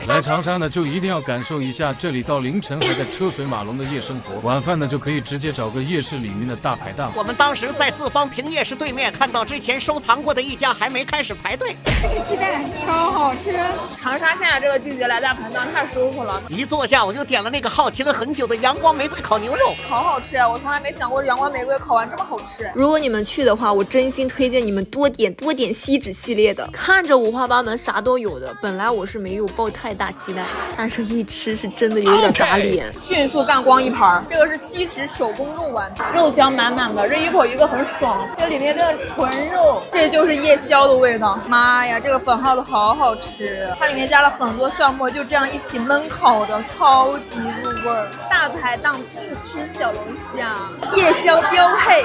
S7: 来长沙呢，就一定要感受一下这里到凌晨还在车水马龙的夜生活。晚饭呢，就可以直接找个夜市里面的大排档。
S4: 我们当时在四方坪夜市对面看到之前收藏过的一家还没开始排队。
S1: 这个鸡蛋超好吃。长沙现在这个季节来大排档太舒服了。
S4: 一坐下我就点了那个好奇了很久的阳光玫瑰烤牛肉，
S1: 好好吃啊！我从来没想过阳光玫瑰烤完这么好吃。
S8: 如果你们去的话，我真心推荐你们多点锡纸系列的，看着五花八门，啥都有的。本来我是没有抱太大期待，但是一吃是真的有点打脸，
S1: 迅速干光一盘。这个是锡纸手工肉丸，肉香满满的，这一口一个很爽。这里面真的纯肉，这就是夜宵的味道。妈呀，这个粉耗子好好吃，它里面加了很多蒜末，就这样一起焖烤的，超级入味儿。大排档必吃小龙虾，夜宵标配。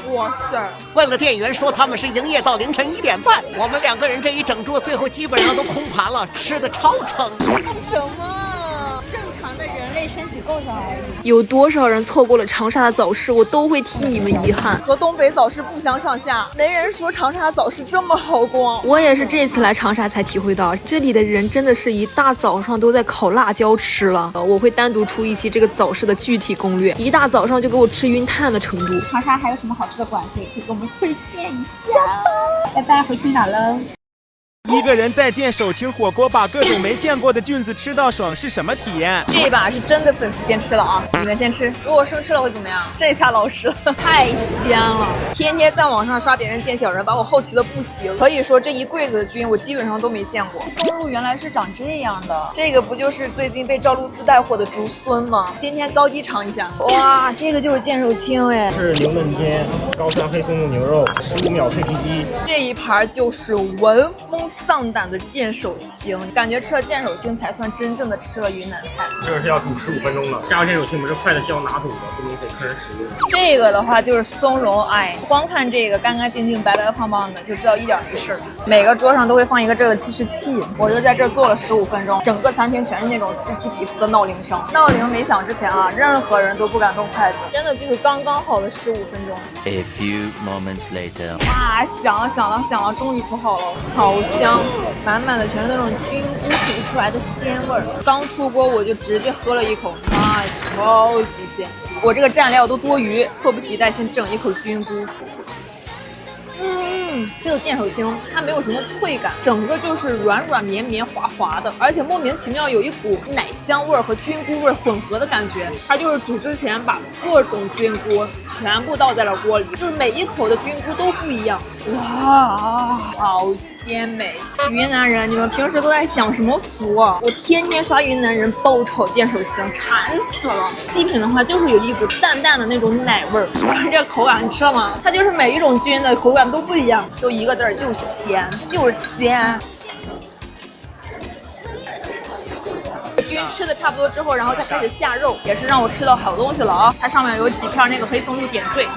S1: 哇塞！
S4: 问了店员说他们是营业到凌晨1点半，我们2个人这一整桌最后基本上都空盘了，吃的超撑。
S11: 是什么？正常的人类身体构造而已。
S8: 有多少人错过了长沙的早市，我都会替你们遗憾。
S1: 和东北早市不相上下，没人说长沙早市这么好逛。
S8: 我也是这次来长沙才体会到，这里的人真的是一大早上都在烤辣椒吃了。我会单独出一期这个早市的具体攻略，一大早上就给我吃晕碳的程度。
S11: 长沙还有什么好吃的馆子，也可以给我们推荐一下。拜拜，回青岛喽。
S6: 一个人在建手青火锅，把各种没见过的菌子吃到爽是什么体验？
S1: 这一把是真的粉丝先吃了啊！你们先吃，如果生吃了会怎么样？这下老实了，太香了！天天在网上刷别人见小人，把我好奇的不行。可以说这一柜子的菌我基本上都没见过。松露原来是长这样的，这个不就是最近被赵露思带火的竹荪吗？今天高低尝一下，哇，这个就是见手青哎，
S13: 是牛嫩煎、高山黑松露牛肉、15秒脆皮鸡。
S1: 这一盘就是闻风丧胆的见手青，感觉吃了见手青才算真正的吃了云南菜。
S13: 这个是要煮15分钟的，下个见手青我们是筷子需要拿走的，不能给客人使用。
S1: 这个的话就是松茸，哎，光看这个干干净净、白白胖胖的，就知道一点没事。每个桌上都会放一个这个计时器，我就在这坐了15分钟，整个餐厅全是那种此起彼伏的闹铃声。闹铃没响之前啊，任何人都不敢动筷子，真的就是刚刚好的15分钟。
S14: A few moments later，
S1: 哇，响了，终于煮好了，好香，满满的全是那种菌菇煮出来的鲜味儿。刚出锅我就直接喝了一口，妈呀，超级鲜！我这个蘸料都多余，迫不及待先整一口菌菇。这个见手青它没有什么脆感，整个就是软软绵绵滑滑的，而且莫名其妙有一股奶香味和菌菇味混合的感觉。它就是煮之前把各种菌菇全部倒在了锅里，就是每一口的菌菇都不一样。哇，好鲜美！云南人，你们平时都在享什么福啊？我天天刷云南人爆炒见手青，馋死了。细品的话就是有一股淡淡的那种奶味儿，这个口感你吃了吗？它就是每一种菌的口感都不一样，就一个字儿，就是鲜，就是鲜。菌吃的差不多之后，然后再开始下肉，也是让我吃到好东西了啊！它上面有几片那个黑松露点缀。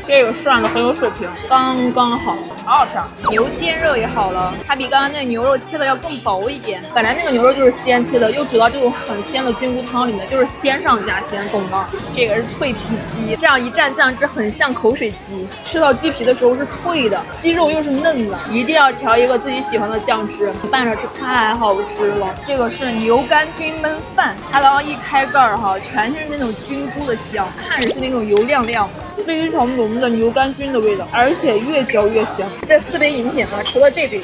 S1: 这个涮的很有水平，刚刚好，好好吃。牛肩肉也好了，它比刚刚那个牛肉切的要更薄一点。本来那个牛肉就是鲜切的，又煮到这种很鲜的菌菇汤里面，就是鲜上加鲜，懂吗？这个是脆皮鸡，这样一蘸酱汁很像口水鸡。吃到鸡皮的时候是脆的，鸡肉又是嫩的，一定要调一个自己喜欢的酱汁，拌着吃太好吃了。这个是牛肝菌焖饭，它刚刚一开盖儿哈，全是那种菌菇的香，看着是那种油亮亮的，非常浓的牛肝菌的味道，而且越嚼越香。这4杯饮品呢，除了这杯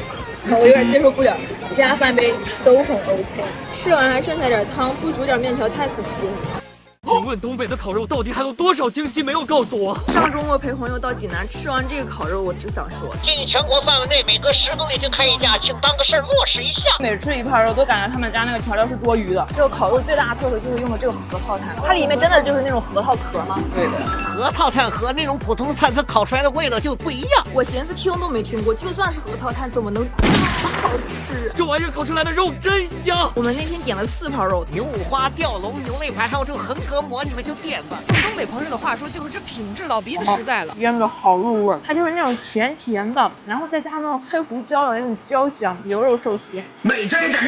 S1: 我有点接受不了，其他3杯都很 OK。吃完还剩下点汤，不煮点面条太可惜了。
S12: 请问东北的烤肉到底还有多少惊喜没有告诉我？
S8: 上周末陪朋友到济南，吃完这个烤肉，我只想说，
S4: 建议全国范围内每隔10公里就开一家，请当个事儿落实一下。
S1: 每吃一盘肉都感觉他们家那个调料是多余的。这个烤肉最大的特色就是用了这个核桃炭，它里面真的就是那种核桃壳吗？
S4: 对的，核桃炭和那种普通炭它烤出来的味道就不一样。
S8: 我寻思听都没听过，就算是核桃炭，怎么能这么好
S9: 吃。
S12: 这玩意儿烤出来的肉真香。
S9: 我们那天点了4盘肉，
S4: 牛五花、吊龙、牛肋排，还有这个横膈膜，你们就点吧。
S11: 用东北朋友的话说，就是这品质老鼻子实在了，
S1: 腌的好入味儿，它就是那种甜甜的，然后再加上那种黑胡椒的那种焦香，牛肉寿司美真的。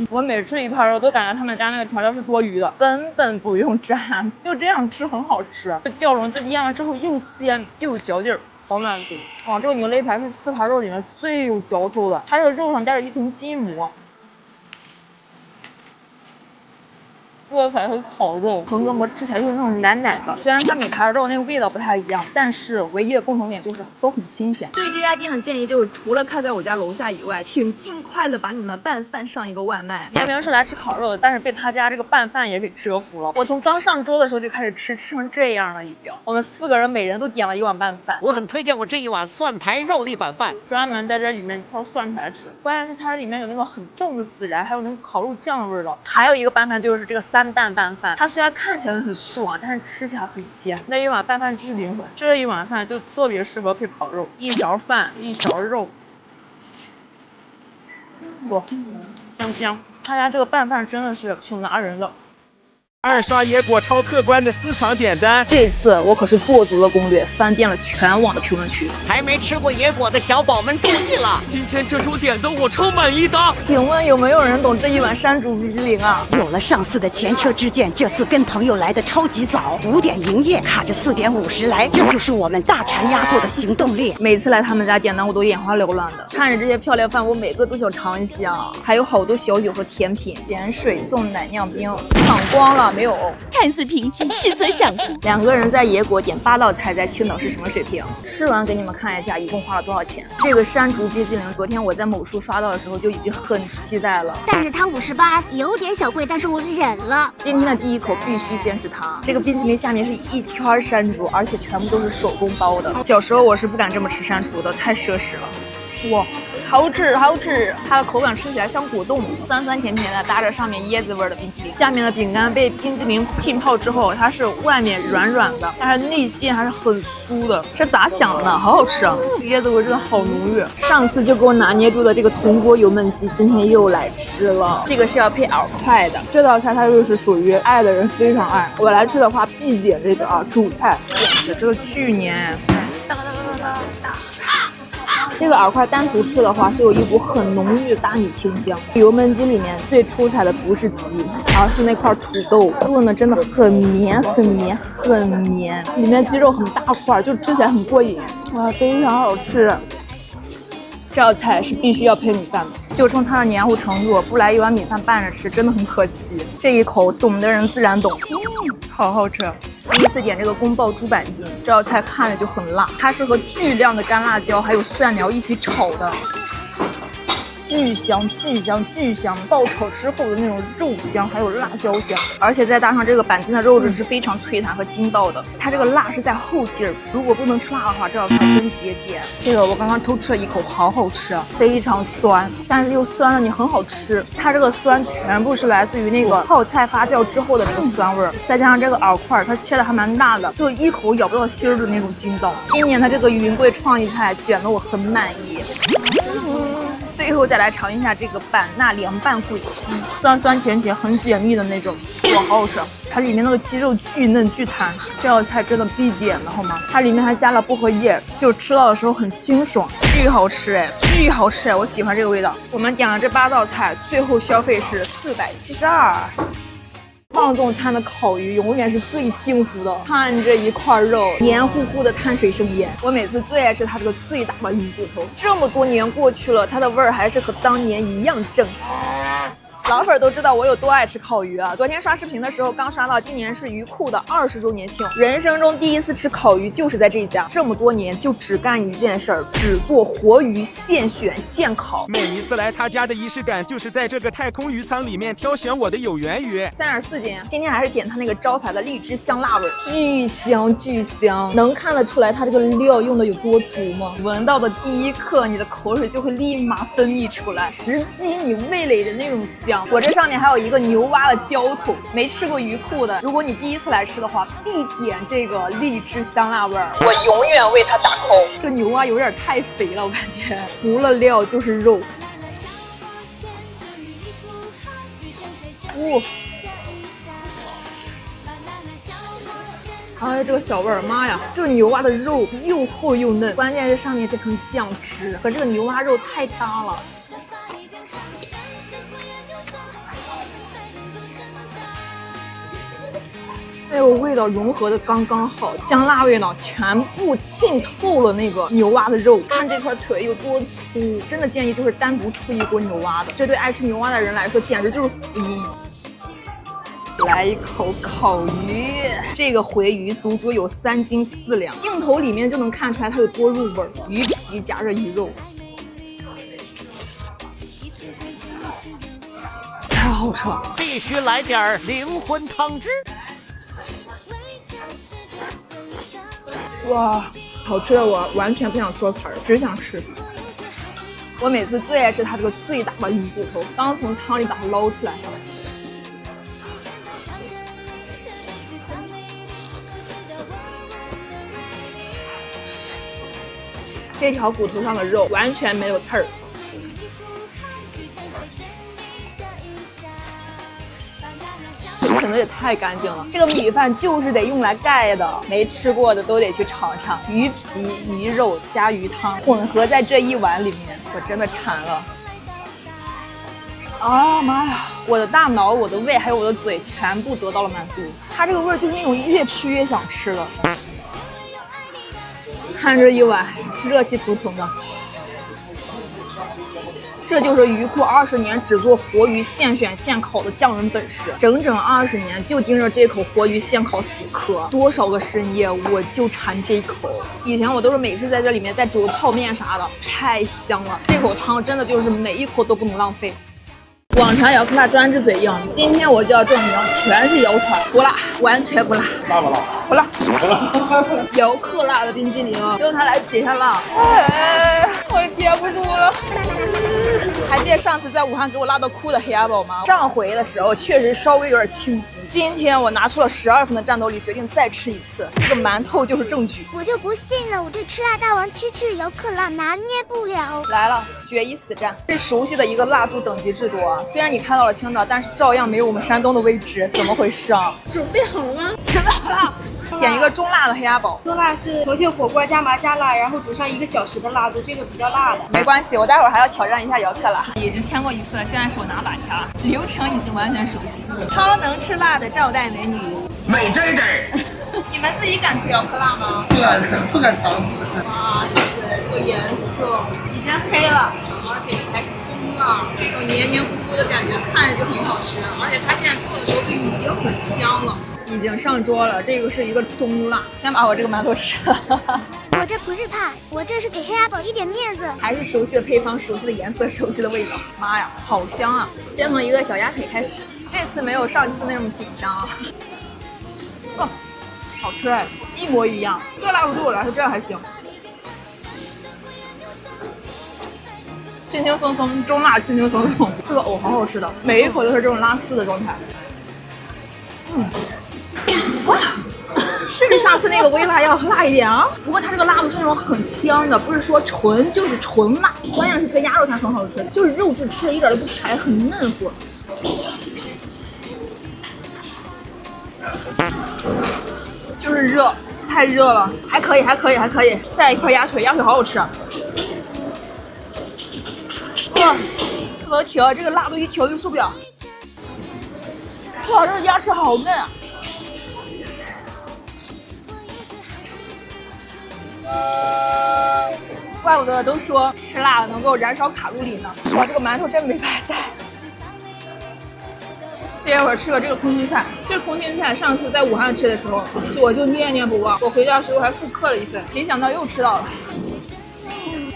S1: 我每吃一盘肉都感觉他们家那个调料是多余的，根本不用蘸，就这样吃很好吃。这吊龙这腌了之后又鲜又有嚼劲儿，好满足。哇，这个牛肋排是4盘肉里面最有嚼头的，它这个肉上带着一层筋膜。这才是烤肉，横膈膜吃起来就是那种奶奶的。虽然它每盘肉那个味道不太一样，但是唯一的共同点就是都很新鲜。
S9: 对这家店的建议就是，除了开在我家楼下以外，请尽快的把你们的拌饭上一个外卖。
S1: 明明是来吃烤肉的，但是被他家这个拌饭也给折服了。我从刚上桌的时候就开始吃，吃成这样了已经。我们4个人每人都点了1碗拌饭。
S4: 我很推荐我这一碗蒜苔肉粒拌饭，
S1: 专门在这里面挑蒜苔吃。关键是它里面有那种很重的孜然，还有那个烤肉酱味道。还有一个拌饭就是这个3蛋拌饭，它虽然看起来很素啊，但是吃起来很鲜。那一碗拌饭就是灵魂，这一碗饭就特别适合配烤肉，一勺饭一勺肉，哇，香香。他家这个拌饭真的是挺拿人的。
S6: 2刷野果超客观的私藏点单，
S1: 这次我可是做足了攻略，翻遍了全网的评论区。
S4: 还没吃过野果的小宝们注意了，
S12: 今天这桌点的我超满意的。
S9: 请问有没有人懂这一碗山竹冰激凌啊？
S15: 有了上次的前车之鉴，这次跟朋友来的超级早，5点营业，卡着4点50来，这就是我们大馋丫头的行动力。
S1: 每次来他们家点单，我都眼花缭乱的，看着这些漂亮饭，我每个都想尝一下。还有好多小酒和甜品，点水送奶酿冰，抢光了。没有，
S15: 看似平静，实则想哭。
S1: 2个人在野果点8道菜，在青岛是什么水平？吃完给你们看一下，一共花了多少钱？这个山竹冰激凌，昨天我在某书刷到的时候就已经很期待了，
S5: 但是它58，有点小贵，但是我忍了。
S1: 今天的第一口必须先是它。这个冰淇淋下面是一圈山竹，而且全部都是手工包的。小时候我是不敢这么吃山竹的，太奢侈了。哇！好吃好吃，它的口感吃起来像果冻，酸酸甜甜的，搭着上面椰子味的冰淇淋。下面的饼干被冰淇淋浸泡之后，它是外面软软的，但是内馅还是很酥的，是咋想的呢？好好吃啊！椰子味真的好浓郁。上次就给我拿捏住的这个铜锅油焖鸡，今天又来吃了。这个是要配饵块的，这道菜它就是属于爱的人非常爱。我来吃的话必点这个主菜，这个巨黏。这个饵块单独吃的话，是有一股很浓郁的大米清香。油焖鸡里面最出彩的不是鸡，而是那块土豆，炖的真的很绵很绵很绵，里面鸡肉很大块，就吃起来很过瘾，哇，非常好吃。这道菜是必须要配米饭的，就冲它的黏糊程度，不来一碗米饭拌着吃，真的很可惜。这一口懂的人自然懂，好好吃。第一次点这个宫爆猪板筋，这道菜看着就很辣，它是和巨量的干辣椒还有蒜苗一起炒的，巨香巨香巨香，爆炒之后的那种肉香还有辣椒香，而且再搭上这个板筋的肉质是非常脆弹和筋道的，它这个辣是在后劲儿，如果不能吃辣的话，这道菜真别点。这个我刚刚偷吃了一口，好好吃啊，非常酸，但是又酸的你很好吃，它这个酸全部是来自于那个泡菜发酵之后的那个酸味儿，再加上这个饵块，它切的还蛮大的，就一口咬不到芯儿的那种筋道。今年它这个云贵创意菜卷得我很满意。最后再来尝一下这个版纳凉拌鬼鸡，酸酸甜甜很解腻的那种，哇，好好吃！它里面那个鸡肉巨嫩巨弹，这道菜真的必点的好吗？它里面还加了薄荷叶，就吃到的时候很清爽，巨好吃哎，巨好吃哎，我喜欢这个味道。我们点了这8道菜，最后消费是472。放纵餐的烤鱼永远是最幸福的，看这一块肉，黏糊糊的碳水生腌。我每次最爱吃它这个最大的鱼骨头，这么多年过去了，它的味儿还是和当年一样正。老粉都知道我有多爱吃烤鱼啊！昨天刷视频的时候，刚刷到今年是鱼库的20周年庆，人生中第一次吃烤鱼就是在这一家。这么多年就只干一件事儿，只做活鱼，现选现烤。
S6: 每一次来他家的仪式感，就是在这个太空鱼仓里面挑选我的有缘鱼。
S1: 34斤，今天还是点他那个招牌的荔枝香辣味，巨香巨香，能看得出来他这个料用的有多足吗？闻到的第一刻，你的口水就会立马分泌出来，直击你味蕾的那种香。香。我这上面还有一个牛蛙的浇头，没吃过鱼库的，如果你第一次来吃的话，必点这个荔枝香辣味儿。我永远为它打 call。这牛蛙有点太肥了，我感觉。除了料就是肉。哎，这个小味儿，妈呀！这个牛蛙的肉又厚又嫩，关键是上面这层酱汁和这个牛蛙肉太搭了。哎呦，味道融合的刚刚好，香辣味呢全部浸透了那个牛蛙的肉。看这块腿有多粗，真的建议就是单独出一锅牛蛙的，这对爱吃牛蛙的人来说简直就是福音。来一口烤鱼，这个回鱼足足有3斤4两，镜头里面就能看出来它有多入味儿。鱼皮夹着鱼肉，太好吃了！
S4: 必须来点灵魂汤汁。
S1: 哇，好吃的我完全不想说词儿，只想吃。我每次最爱吃它这个最大的鱼骨头，刚从汤里把它捞出来。这条骨头上的肉完全没有刺儿，可能也太干净了。这个米饭就是得用来盖的，没吃过的都得去尝尝。鱼皮、鱼肉加鱼汤混合在这一碗里面，我真的馋了。啊妈呀！我的大脑、我的胃还有我的嘴全部得到了满足。它这个味儿就是那种越吃越想吃的。看这一碗热气腾腾的，这就是鱼库20年只做活鱼现选现烤的匠人本事。整整20年就盯着这口活鱼现烤死磕，多少个深夜我就馋这口。以前我都是每次在这里面再煮个泡面啥的，太香了。这口汤真的就是每一口都不能浪费。往常姚克辣专治嘴硬，今天我就要证明全是谣传，不辣，完全不辣。
S3: 辣不辣？
S1: 不辣。姚克辣的冰激凌，用它来解下辣。哎，我接不住了。还记得上次在武汉给我辣到哭的黑鸭宝吗？上回的时候确实稍微有点轻敌，今天我拿出了12分的战斗力，决定再吃一次。这个馒头就是证据。
S5: 我就不信了，我对吃辣大王区区姚克辣拿捏不了。
S1: 来了，决一死战，最熟悉的一个辣度等级制度啊。虽然你看到了青岛，但是照样没有我们山东的位置，怎么回事啊？
S11: 准备好了吗？
S1: 准备好了。点一个中辣的黑鸭宝。
S11: 中辣是重庆火锅加麻加辣，然后煮上1个小时的辣度，这个比较辣的。
S1: 没关系，我待会儿还要挑战一下姚克辣。已经签过一次了，现在手拿把掐，流程已经完全熟悉。超能吃辣的赵代美女，
S3: 美这个。
S1: 你们自己敢吃姚克辣吗？
S3: 不敢尝试。
S1: 哇塞，这个颜色已经黑了，而且这才是中辣，这种黏黏糊糊的感觉看着就很好吃，而且它现在做的时候就已经很香了。已经上桌了，这个是一个中辣，先把我这个馒头吃了。
S5: 我这不是怕，我这是给黑鸭宝一点面子。
S1: 还是熟悉的配方，熟悉的颜色，熟悉的味道。妈呀，好香啊！先从一个小鸭腿开始，这次没有上次那么紧张啊。哦，好吃哎，一模一样。这个辣度对我来说真的还行，轻轻松松，中辣轻轻松松。这个藕好好吃的，每一口都是这种拉丝的状态。哇，是比上次那个微辣要辣一点啊！不过它这个辣度是那种很香的，不是说纯就是纯辣。关键是这个鸭肉它很好吃，就是肉质吃的一点都不柴，很嫩乎。就是热，太热了，还可以，还可以，还可以。再来一块鸭腿，鸭腿好好吃。哇，不能停，这个辣度一停就受不了。哇，这个鸭翅好嫩啊！怪不得都说吃辣的能够燃烧卡路里呢。哇，这个馒头真没白带。歇一会儿吃了这个空心菜，这个空心菜上次在武汉吃的时候，我就念念不忘。我回家的时候还复刻了一份，没想到又吃到了。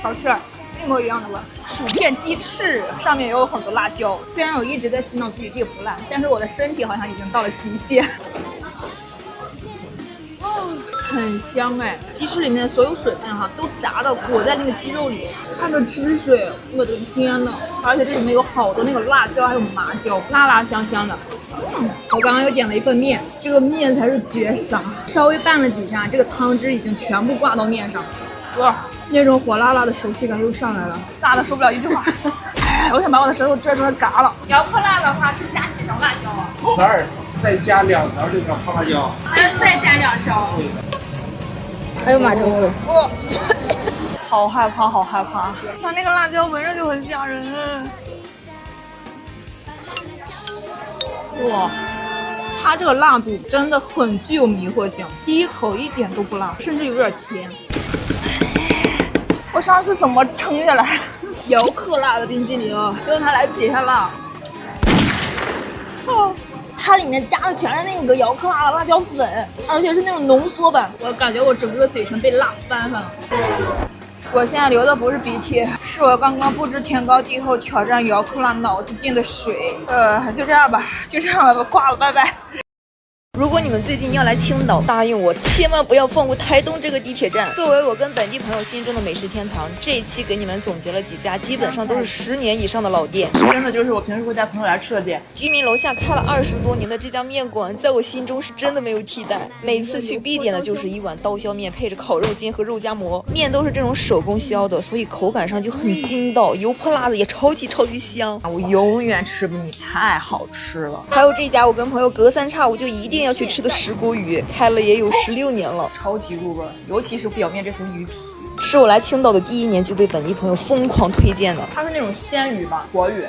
S1: 好吃，一模一样的味。薯片鸡翅上面也有很多辣椒，虽然我一直在洗脑自己这个不辣，但是我的身体好像已经到了极限。很香哎，鸡翅里面的所有水分哈都炸的裹在那个鸡肉里，看着汁水，我的天呐！而且这里面有好多那个辣椒还有麻椒，辣辣香香的。我刚刚又点了一份面，这个面才是绝杀，稍微拌了几下，这个汤汁已经全部挂到面上，哇，那种火辣辣的熟悉感又上来了，辣的说不了一句话。我想把我的舌头拽出来嘎了。瑶客辣的话是加几勺辣椒啊
S3: ？12，再加2勺这个泡辣椒，
S1: 还要再加2勺。哎呦妈，真饿！好害怕，好害怕！它那个辣椒闻着就很吓人。哇，它这个辣度真的很具有迷惑性，第一口一点都不辣，甚至有点甜。我上次怎么撑下来？瑶客辣的冰激凌，用它来解下辣。哦，它里面加的全是那个瑶客辣的辣椒粉，而且是那种浓缩版。我感觉我整个嘴唇被辣翻了。我现在流的不是鼻涕，是我刚刚不知天高地厚挑战瑶客辣脑子进的水。就这样吧，挂了，拜拜。
S8: 如果你们最近要来青岛，答应我千万不要放过台东这个地铁站。作为我跟本地朋友心中的美食天堂，这一期给你们总结了几家基本上都是10年以上的老店，
S1: 真的就是我平时会带朋友来吃的店。
S8: 居民楼下开了20多年的这家面馆，在我心中是真的没有替代。每次去必点的就是一碗刀削面，配着烤肉筋和肉夹馍，面都是这种手工削的，所以口感上就很筋道，油泼辣子也超级香。
S1: 我永远吃不腻，太好吃了。
S8: 还有这家我跟朋友隔三差五就一定要去吃的石锅鱼，开了也有16年了，
S1: 超级入味，尤其是表面这层鱼皮。
S8: 是我来青岛的第1年就被本地朋友疯狂推荐的。
S1: 它是那种鲜鱼吧，活鱼。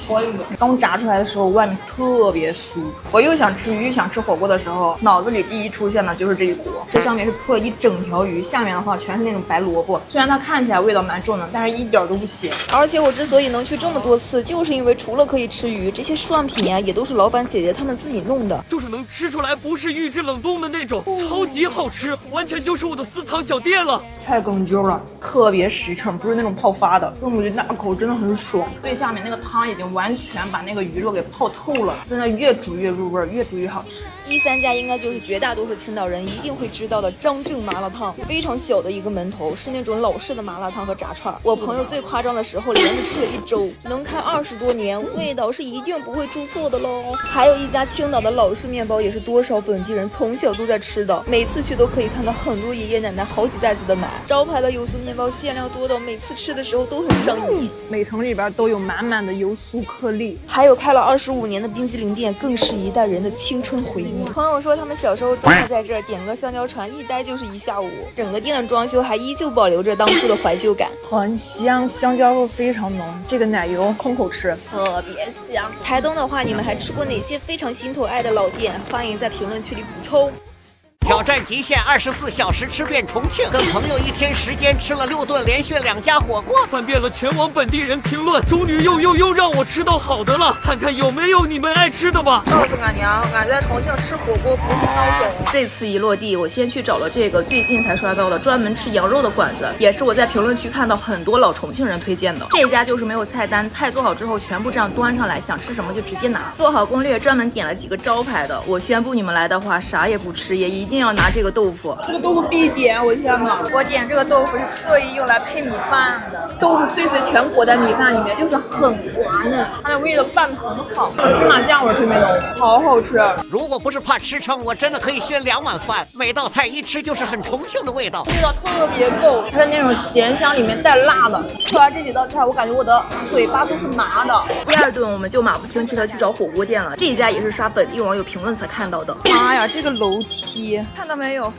S1: 活鱼。刚炸出来的时候，外面特别酥。我又想吃鱼又想吃火锅的时候，脑子里第一出现的就是这一锅。这上面是铺了一整条鱼，下面的话全是那种白萝卜。虽然它看起来味道蛮重的，但是一点都不咸。
S8: 而且我之所以能去这么多次，就是因为除了可以吃鱼，这些涮品啊也都是老板姐姐他们自己弄的，
S12: 就是能吃出来不是预制冷冻的那种，超级好吃，完全就是我的私藏小店了。
S1: 太讲究了，特别实诚，不是那种泡发的，用鱼大口真的很爽。最下面那个汤已经完全把那个鱼肉给泡透了，真的越煮越入味，越煮越好吃。
S8: 第3家应该就是绝大多数青岛人一定会知道的张正麻辣烫，非常小的一个门头，是那种老式的麻辣烫和炸串。我朋友最夸张的时候连着吃了1周，能开20多年，味道是一定不会出错的喽。还有一家青岛的老式面包，也是多少本地人从小都在吃的，每次去都可以看到很多爷爷奶奶好几袋子的买。招牌的油酥面包馅料多到每次吃的时候都很上瘾，
S1: 每层里边都有满满的油酥颗粒。
S8: 还有开了25年的冰激凌店，更是一代人的青春回忆。朋友说他们小时候专门在这儿点个香蕉船，一待就是1下午。整个店的装修还依旧保留着当初的怀旧感，
S1: 很香，香蕉味非常浓，这个奶油空口吃特别香。
S8: 台东的话，你们还吃过哪些非常心头爱的老店？欢迎在评论区里补充。
S4: 挑战极限24小时吃遍重庆，跟朋友1天时间吃了6顿，连续2家火锅，
S12: 翻遍了全网本地人评论，终于又让我吃到好的了，看看有没有你们爱吃的吧。
S9: 告诉俺娘，俺在重庆吃火锅不是孬种。这次一落地，我先去找了这个最近才刷到的专门吃羊肉的馆子，也是我在评论区看到很多老重庆人推荐的。这家就是没有菜单，菜做好之后全部这样端上来，想吃什么就直接拿。做好攻略，专门点了几个招牌的。我宣布你们来的话，啥也不吃，也一定要拿这个豆腐。
S1: 这个豆腐必点，我天哪！
S9: 我点这个豆腐是特意用来配米饭的，
S1: 豆腐碎碎全裹在米饭里面，就是很滑嫩，它的味道拌得很好，芝麻酱味特别浓，好好吃。
S4: 如果不是怕吃撑，我真的可以炫2碗饭，每道菜一吃就是很重庆的味道，
S1: 味道特别够，它是那种咸香里面带辣的。吃完这几道菜，我感觉我的嘴巴都是麻的。
S9: 第2顿我们就马不停蹄的去找火锅店了，这家也是刷本地网友评论才看到的。
S1: 妈呀，这个楼梯看到没有？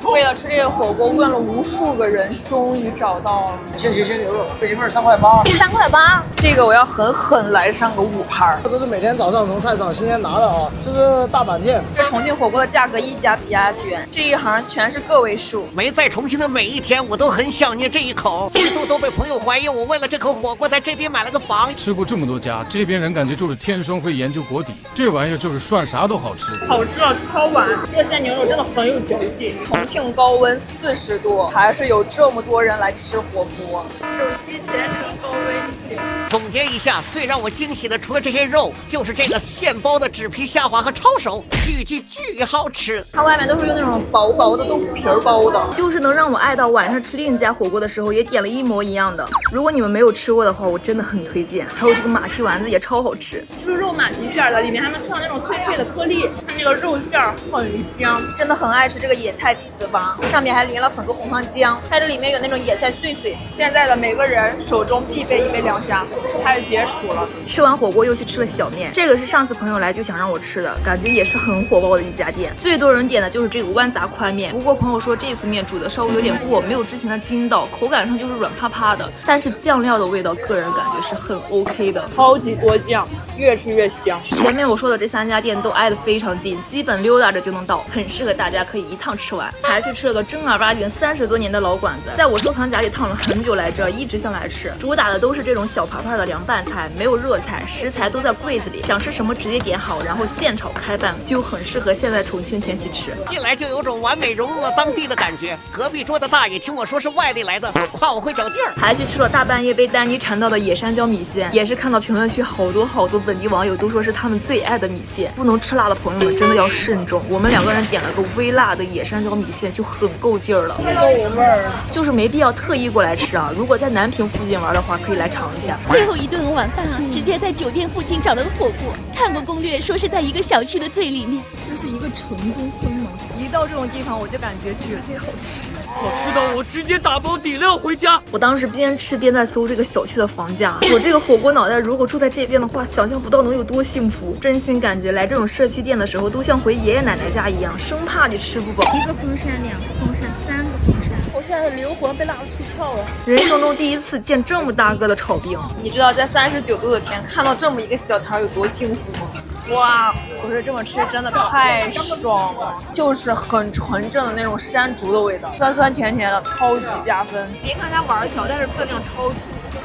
S1: 为了吃这个火锅，问了无数个人，终于找到了。
S2: 鲜鸡鲜牛肉，这一份3块8。
S1: 3块8，这个我要狠狠来上个5盘。
S2: 这都是每天早上从菜场新鲜拿的啊，这是大板腱。
S9: 这重庆火锅的价格一家比一家卷，这一行全是个位数。
S4: 没在重庆的每一天，我都很想念这一口，一度都被朋友怀疑我为了这口火锅在这边买了个房。
S7: 吃过这么多家，这边人感觉就是天生会研究锅底，这玩意儿就是涮啥都好吃。
S1: 好吃啊，超软，这个鲜牛肉真的很有嚼劲。
S9: 重庆高温40度，还是有这么多人来吃火锅。
S1: 手机全程高温1点。
S4: 总结一下，最让我惊喜的除了这些肉，就是这个现包的纸皮虾滑和抄手，巨好吃。
S8: 它外面都是用那种薄薄的豆腐皮包的，就是能让我爱到晚上吃另一家火锅的时候也点了一模一样的。如果你们没有吃过的话，我真的很推荐。还有这个马蹄丸子也超好吃，
S1: 是肉马蹄馅的，里面还能吃到那种脆脆的颗粒，它那个肉馅很香。
S8: 真的很爱吃这个野菜糍粑，上面还淋了很多红糖浆，它这里面有那种野菜碎碎。
S1: 现在的每个人手中必备一杯凉虾，开始解暑了。
S8: 吃完火锅又去吃了小面，这个是上次朋友来就想让我吃的，感觉也是很火爆的一家店。最多人点的就是这个豌杂宽面，不过朋友说这次面煮的稍微有点过，没有之前的筋道，口感上就是软趴趴的，但是酱料的味道个人感觉是很 OK 的，
S1: 超级多酱，越吃越香。
S8: 前面我说的这3家店都挨得非常近，基本溜达着就能到，很适合大家可以一趟吃完。还去吃了个正儿八经30多年的老馆子，在我收藏夹里躺了很久来着，一直想来吃。主打的都是这种小盘盘的凉拌菜，没有热菜，食材都在柜子里，想吃什么直接点好，然后现炒开拌，就很适合现在重庆天气吃。
S4: 进来就有种完美融入了当地的感觉。隔壁桌的大爷听我说是外地来的，夸我会找地儿。
S8: 还去吃了大半夜被丹妮馋到的野山椒米线，也是看到评论区好多本地网友都说是他们最爱的米线。不能吃辣的朋友们真的要慎重，我们2个人点了个微辣的野山椒米线就很够劲儿了，
S1: 够味儿，
S8: 就是没必要特意过来吃啊。如果在南平附近玩的话，可以来尝一下。
S5: 最后一顿晚饭啊，直接在酒店附近找了个火锅，看过攻略说是在一个小区的最里面。
S9: 这是一个城中村吗？
S8: 一到这种地方我就感觉绝对好吃，
S12: 好吃到我直接打包底料回家。
S8: 我当时边吃边在搜这个小区的房价，我这个火锅脑袋如果住在这边的话，想象不到能有多幸福。真心感觉来这种社区店的时候，都像回爷爷奶奶家一样，生怕你吃不饱。
S5: 1个风扇、2个风扇、3个风扇，
S1: 我现在灵魂被拉得出窍了。
S8: 人生中第一次见这么大个的炒冰，
S1: 你知道在39度的天看到这么一个小条有多幸福吗？哇，我说这么吃真的太爽了，就是很纯正的那种山竹的味道，酸酸甜甜的，超级加分。别看它碗小，但是分量超足。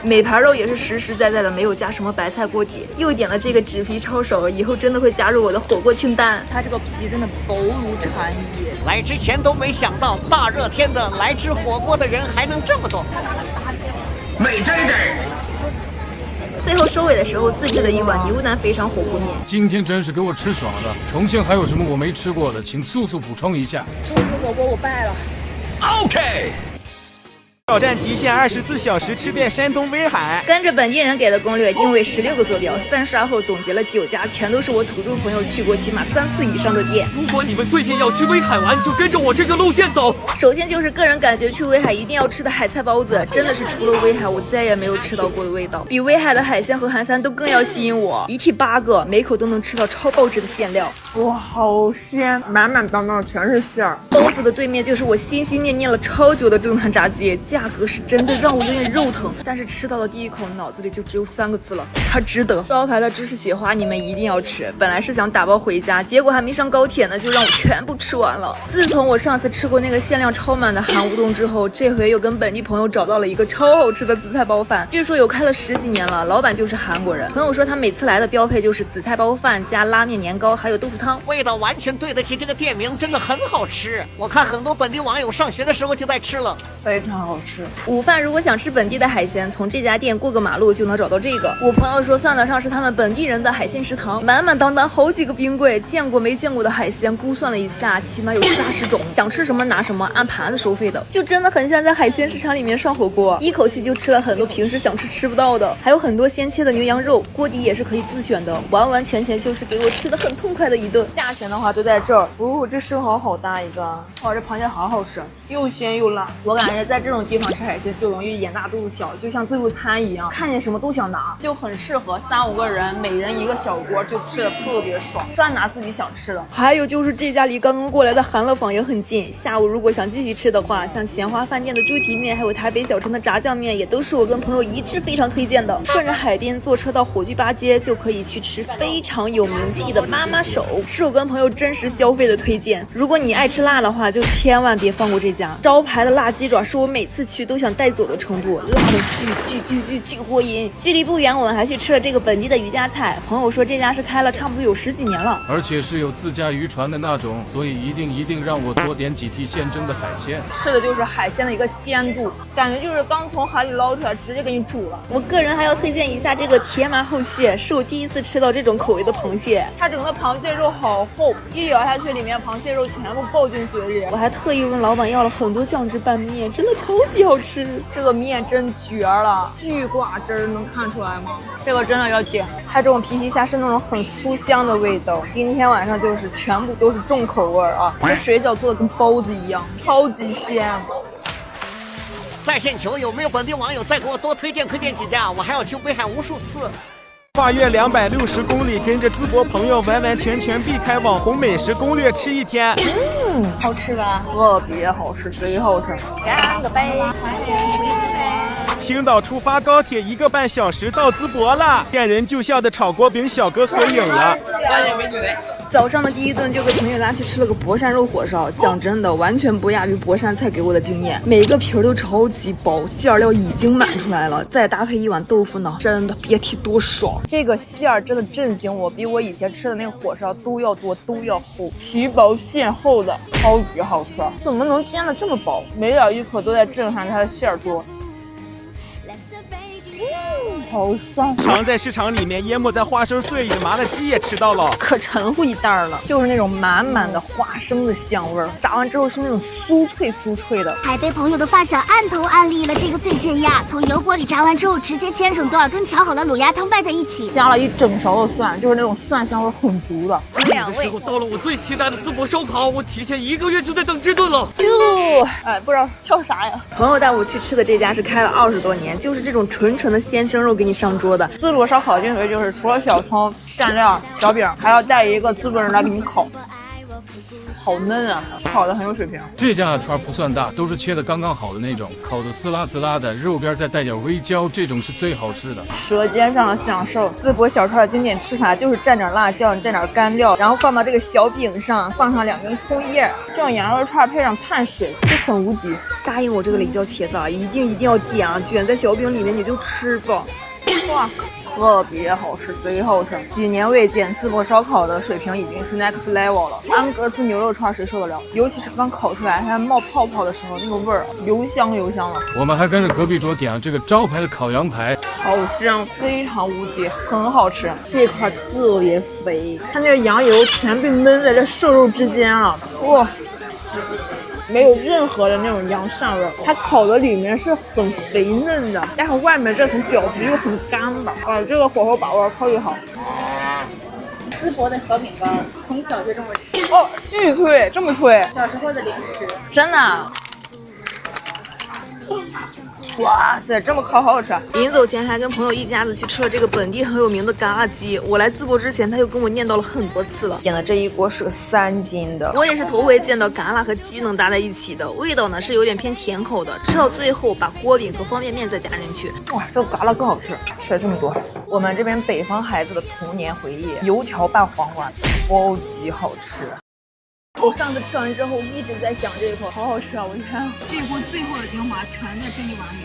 S8: 每盘肉也是实实在在的，没有加什么白菜锅底。又点了这个纸皮抄手，以后真的会加入我的火锅清单。
S1: 它这个皮真的薄如蝉翼。
S4: 来之前都没想到，大热天的来吃火锅的人还能这么多。
S3: 美这一点。
S8: 最后收尾的时候，自制了一碗牛腩肥肠火锅面。
S7: 今天真是给我吃爽了！重庆还有什么我没吃过的，请速补充一下。
S1: 重庆火锅我败了。
S6: OK。挑战极限24小时吃遍山东威海，
S8: 跟着本地人给的攻略，定位16个坐标，3刷后总结了9家，全都是我土著朋友去过起码3次以上的店。
S12: 如果你们最近要去威海玩，就跟着我这个路线走。
S8: 首先就是个人感觉去威海一定要吃的海菜包子，真的是除了威海我再也没有吃到过的味道，比威海的海鲜和韩餐都更要吸引我。一屉8个，每口都能吃到超爆汁的馅料，
S1: 哇，好鲜，满满当当的全是馅儿。
S8: 包子的对面就是我心心念念了超久的正坛炸鸡，价格是真的让我有点肉疼，但是吃到的第一口脑子里就只有3个字了，它值得。招牌的芝士雪花你们一定要吃，本来是想打包回家，结果还没上高铁呢，就让我全部吃完了。自从我上次吃过那个限量超满的韩乌冬之后，这回又跟本地朋友找到了一个超好吃的紫菜包饭，据说有开了10几年了，老板就是韩国人。朋友说他每次来的标配就是紫菜包饭加拉面年糕还有豆腐汤，
S4: 味道完全对得起这个店名，真的很好吃。我看很多本地网友上学的时候就在吃了，
S1: 非常好吃。
S8: 午饭如果想吃本地的海鲜，从这家店过个马路就能找到这个。我朋友说算得上是他们本地人的海鲜食堂，满满当当好几个冰柜，见过没见过的海鲜，估算了一下，起码有70、80种，想吃什么拿什么，按盘子收费的，就真的很像在海鲜市场里面涮火锅，一口气就吃了很多平时想吃不到的，还有很多鲜切的牛羊肉，锅底也是可以自选的，完完全全就是给我吃的很痛快的一顿。
S1: 价钱的话就在这儿，哦，这生蚝好大一个，哇，这螃蟹好好吃，又鲜又辣。我感觉在这种地方吃海鲜就容易眼大肚子小，就像自助餐一样，看见什么都想拿，就很适合3、5个人，每人一个小锅，就吃的特别爽，专拿自己想吃的。
S8: 还有就是这家离刚刚过来的韩乐坊也很近，下午如果想继续吃的话，像咸花饭店的猪蹄面，还有台北小城的炸酱面，也都是我跟朋友一致非常推荐的。顺着海边坐车到火炬八街，就可以去吃非常有名气的妈妈手，是我跟朋友真实消费的推荐。如果你爱吃辣的话，就千万别放过这家招牌的辣鸡爪，是我每次次去都想带走的程度，辣的巨过瘾。距离不远，我们还去吃了这个本地的渔家菜。朋友说这家是开了差不多有10几年了，
S7: 而且是有自家渔船的那种，所以一定让我多点几屉现蒸的海鲜。
S1: 吃的就是海鲜的一个鲜度，感觉就是刚从海里捞出来，直接给你煮了。
S8: 我个人还要推荐一下这个铁马后蟹，是我第一次吃到这种口味的螃蟹。
S1: 它整个螃蟹肉好厚，一咬下去，里面螃蟹肉全部爆进嘴里。
S8: 我还特意问老板要了很多酱汁拌面，真的超级好吃。
S1: 这个面真绝了，巨挂汁能看出来吗？这个真的要点。它这种皮皮虾是那种很酥香的味道，今天晚上就是全部都是重口味啊！这水饺做的跟包子一样，超级鲜。
S4: 在线求有没有本地网友再给我多推荐几家，我还要去威海无数次。
S6: 跨越260公里，跟着淄博朋友完全避开网红美食攻略吃一天。
S1: 好吃吧？特别好吃，贼好吃。干个杯！
S6: 青岛出发高铁1个半小时到淄博了，见人就笑的炒锅饼小哥合影了。
S8: 早上的第一顿就被朋友拉去吃了个博山肉火烧，讲真的，完全不亚于博山菜给我的惊艳。每个皮儿都超级薄，馅料已经满出来了，再搭配一碗豆腐脑，真的别提多爽。
S1: 这个馅儿真的震惊我，比我以前吃的那个火烧都要多，都要厚，皮薄馅厚的，超级好吃。怎么能煎的这么薄？每咬一口都在震撼它的馅儿多。好香！
S6: 藏在市场里面淹没在花生碎里的麻辣鸡也吃到了，
S1: 可沉乎一袋了，就是那种满满的花生的香味儿，炸完之后是那种酥脆的。
S5: 还被朋友的发小按头安利了这个醉蟹鸭，从油锅里炸完之后，直接切成段，跟调好的卤鸭汤拌在一起，
S1: 加了一整勺的蒜，就是那种蒜香味很足的。
S12: 2位，到了我最期待的淄博烧烤，我提前1个月就在等这顿了。
S1: 不知道叫啥呀？
S8: 朋友带我去吃的这家是开了20多年，就是这种纯的鲜生肉给你上桌的。
S1: 淄博烧烤精髓就是除了小葱、蘸料、小饼，还要带一个淄博人来给你烤。好嫩啊，烤的很有水平。
S7: 这家的串不算大，都是切的刚刚好的那种，烤的滋啦的，肉边再带点微焦，这种是最好吃的。
S1: 舌尖上的享受。淄博小串的经典吃法就是蘸点辣酱，蘸点干料，然后放到这个小饼上，放上2根葱叶，这种羊肉串配上碳水，就很无敌。
S8: 答应我这个里焦茄子啊，一定要点啊！卷在小饼里面你就吃吧。
S1: 哇，特别好吃，贼好吃！几年未见，淄博烧烤的水平已经是 next level 了。安格斯牛肉串谁受得了？尤其是刚烤出来，它冒泡泡的时候，那个味儿油香了。
S7: 我们还跟着隔壁桌点了这个招牌的烤羊排，
S1: 好香，非常无敌，很好吃。这块特别肥，它那个羊油全被焖在这瘦肉之间了，哇！没有任何的那种羊膻味，它烤的里面是很肥嫩的，但是外面这层表皮又很干巴，这个火候把握超级好。
S11: 淄博的小饼干从小就这么吃，
S1: 巨脆，这么脆，
S11: 小时候的零食，
S1: 真的。哇塞，这么烤好好吃！
S8: 临走前还跟朋友一家子去吃了这个本地很有名的嘎啦鸡。我来淄博之前，他又跟我念叨了很多次了。
S1: 点的这一锅是个3斤的，
S8: 我也是头回见到嘎啦和鸡能搭在一起的，味道呢是有点偏甜口的。吃到最后，把锅饼和方便面再加进去，
S1: 哇，这个嘎啦更好吃！吃了这么多，我们这边北方孩子的童年回忆，油条拌黄瓜，超级好吃。我上次吃完之后一直在想这一口，好好吃啊！我天，
S11: 这锅最后的精华全在这一碗里。